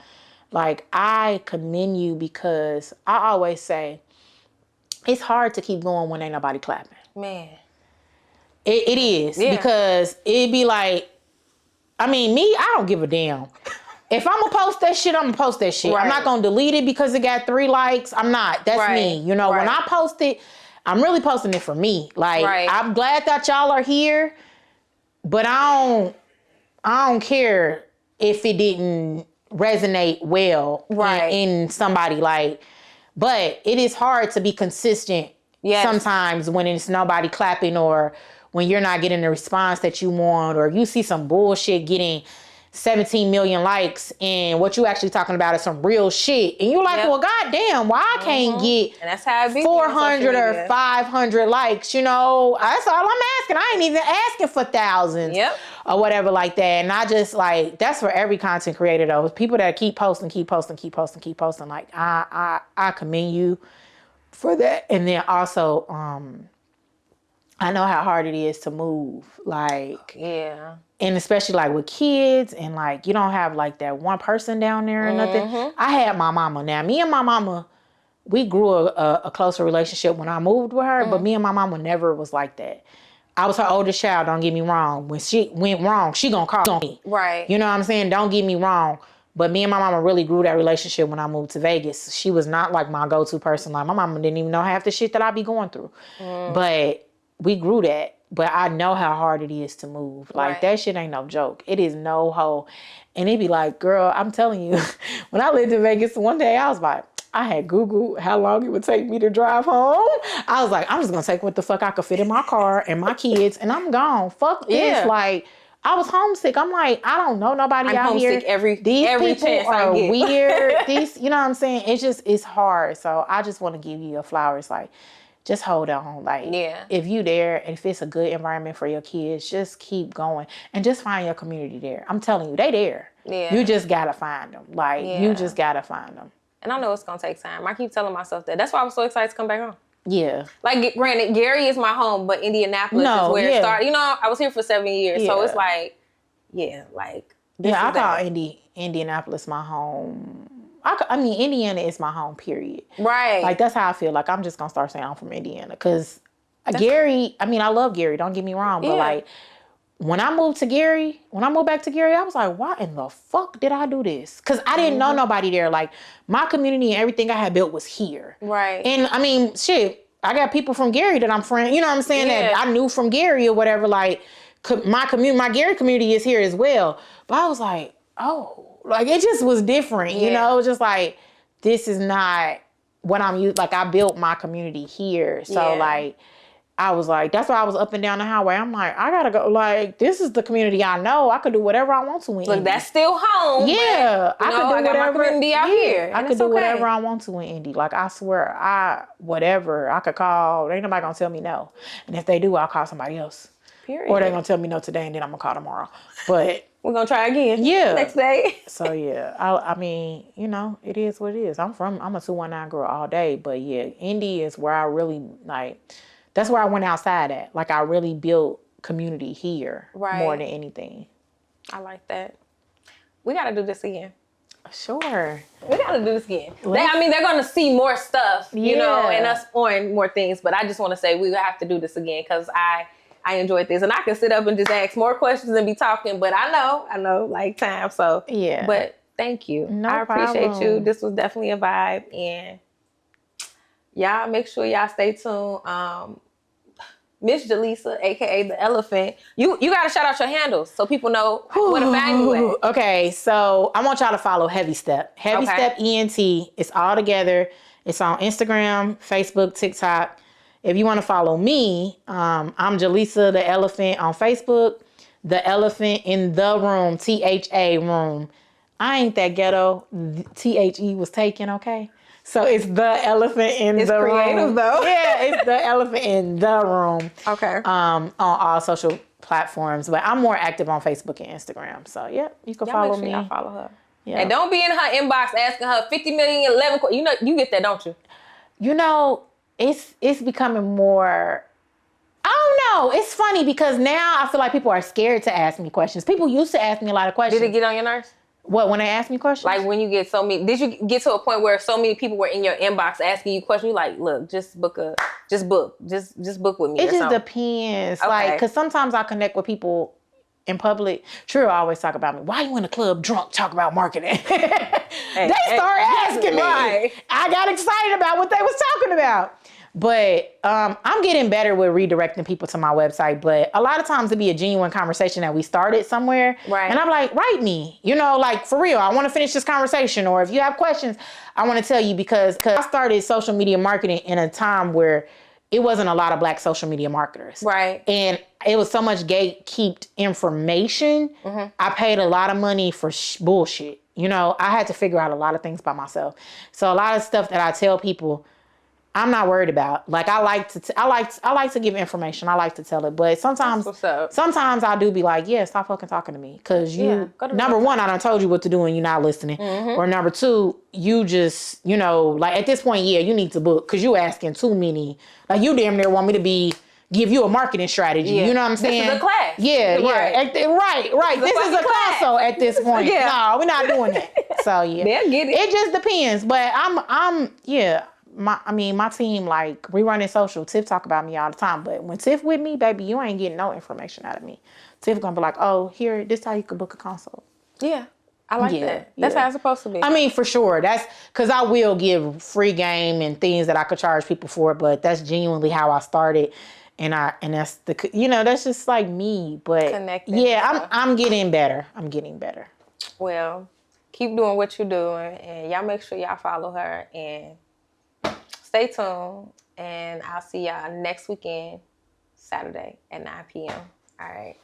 like, I commend you because I always say, it's hard to keep going when ain't nobody clapping. Man. It is because it'd be like, I mean, me, I don't give a damn. If I'm going to post that shit, I'm going to post that shit. Right. I'm not going to delete it because it got 3 likes. I'm not. That's me. You know, when I post it, I'm really posting it for me. Like, I'm glad that y'all are here, but I don't care if it didn't resonate well in somebody. Like, but it is hard to be consistent sometimes when it's nobody clapping or when you're not getting the response that you want or you see some bullshit getting 17 million likes, and what you actually talking about is some real shit. And you're like, well, goddamn, why I can't get and that's how it be 400 or 500 likes, That's all I'm asking. I ain't even asking for thousands or whatever like that. And I just like, that's for every content creator though. People that keep posting. Like I commend you for that. And then also, I know how hard it is to move. Like, and especially like with kids and like, you don't have like that one person down there or nothing. I had my mama. Now, me and my mama, we grew a closer relationship when I moved with her, but me and my mama never was like that. I was her oldest child, don't get me wrong. When she went wrong, she gonna call me. Right. You know what I'm saying? Don't get me wrong. But me and my mama really grew that relationship when I moved to Vegas. She was not like my go-to person. Like my mama didn't even know half the shit that I be going through. But we grew that. But I know how hard it is to move. Like that shit ain't no joke. It is no hoe. And it be like, girl, I'm telling you, when I lived in Vegas, one day I was like, I had Googled how long it would take me to drive home. I was like, I'm just gonna take what the fuck I could fit in my car and my kids, and I'm gone. Fuck this. Like, I was homesick. I'm like, I don't know nobody out here. These people chance are I get. weird. These, you know what I'm saying? It's hard. So I just want to give you your flowers. Like, just hold on. Like, if you there, and if it's a good environment for your kids, just keep going and just find your community there. I'm telling you, they there. You just gotta find them. Like, you just gotta find them. And I know it's gonna take time. I keep telling myself that. That's why I was so excited to come back home. Yeah. Like, granted, Gary is my home, but Indianapolis is where it started. I was here for 7 years, so it's like, I call Indianapolis my home. I mean, Indiana is my home, period. Right. Like, that's how I feel. Like, I'm just going to start saying I'm from Indiana. Because Gary, I mean, I love Gary. Don't get me wrong. But, like, when I moved back to Gary, I was like, why in the fuck did I do this? Because I didn't know nobody there. Like, my community and everything I had built was here. Right. And, I mean, shit, I got people from Gary that I'm friends, you know what I'm saying, that I knew from Gary or whatever. Like, my Gary community is here as well. But I was like, oh. Like, it just was different, you know? It was just like, this is not what I'm used. Like, I built my community here. So, like, I was like, that's why I was up and down the highway. I'm like, I gotta go. Like, this is the community I know. I could do whatever I want to in Indy. Look, that's still home. Yeah. But, I could do whatever. I got my community out here. I could do whatever I want to in Indy. Like, I swear, whatever. I could call. Ain't nobody gonna tell me no. And if they do, I'll call somebody else. Period. Or they're gonna tell me no today and then I'm gonna call tomorrow. But we're gonna try again. Next day. So I mean, it is what it is. I'm a 219 girl all day, but Indy is where I really like. That's where I went outside at. Like, I really built community here more than anything. I like that. We gotta do this again. Sure. We gotta do this again. They're gonna see more stuff, and us on more things. But I just want to say we have to do this again because I enjoyed this, and I can sit up and just ask more questions and be talking. But I know, like time. So But thank you. No I appreciate problem. you. This was definitely a vibe, and y'all make sure y'all stay tuned. Miss Jaleesa, aka ThaElephant. You gotta shout out your handles so people know where to find you at. Okay, so I want y'all to follow Heavy Step. Heavy Step ENT. It's all together. It's on Instagram, Facebook, TikTok. If you want to follow me, I'm Jaleesa ThaElephant on Facebook. ThaElephant in the room, THA room. I ain't that ghetto. THE was taken, okay? So it's ThaElephant in the room. It's creative though. Yeah, it's ThaElephant in the room. Okay. On all social platforms, but I'm more active on Facebook and Instagram. So you can follow me. Y'all follow her. Yeah. And don't be in her inbox asking her 50 million, 11 questions. You get that, don't you? It's becoming more. I don't know. It's funny because now I feel like people are scared to ask me questions. People used to ask me a lot of questions. Did it get on your nerves? What, when they ask me questions? Like when you get so many, did you get to a point where so many people were in your inbox asking you questions? You like, look, just book with me. It just depends. Okay. Like, cause sometimes I connect with people in public. True, I always talk about me. Why you in the club drunk talk about marketing? They start asking me. Right. I got excited about what they was talking about. But I'm getting better with redirecting people to my website. But a lot of times it'd be a genuine conversation that we started somewhere. Right. And I'm like, write me. Like, for real, I want to finish this conversation. Or if you have questions, I want to tell you because I started social media marketing in a time where it wasn't a lot of Black social media marketers. Right. And it was so much gatekept information. I paid a lot of money for bullshit. You know, I had to figure out a lot of things by myself. So a lot of stuff that I tell people, I'm not worried about. Like I like to give information. I like to tell it, but sometimes I do be like, yeah, stop fucking talking to me, because number one, I done told you what to do and you're not listening, or number two, you just, you know, like at this point, yeah, you need to book because you asking too many. Like you damn near want me to give you a marketing strategy. You know what I'm saying? This is a class. Yeah. Right. This is a console at this point. No, we're not doing that. So yeah, they'll get it. It just depends, but I'm my team, like, we running social. Tiff talk about me all the time, but when Tiff with me, baby, you ain't getting no information out of me. Tiff gonna be like, oh, here, this how you can book a consult. Yeah, I like that. That's how it's supposed to be. I mean, for sure. That's because I will give free game and things that I could charge people for, but that's genuinely how I started. And that's that's just like me. But connecting. I'm getting better. I'm getting better. Well, keep doing what you're doing, and y'all make sure y'all follow her and stay tuned, and I'll see y'all next weekend, Saturday at 9 p.m. All right.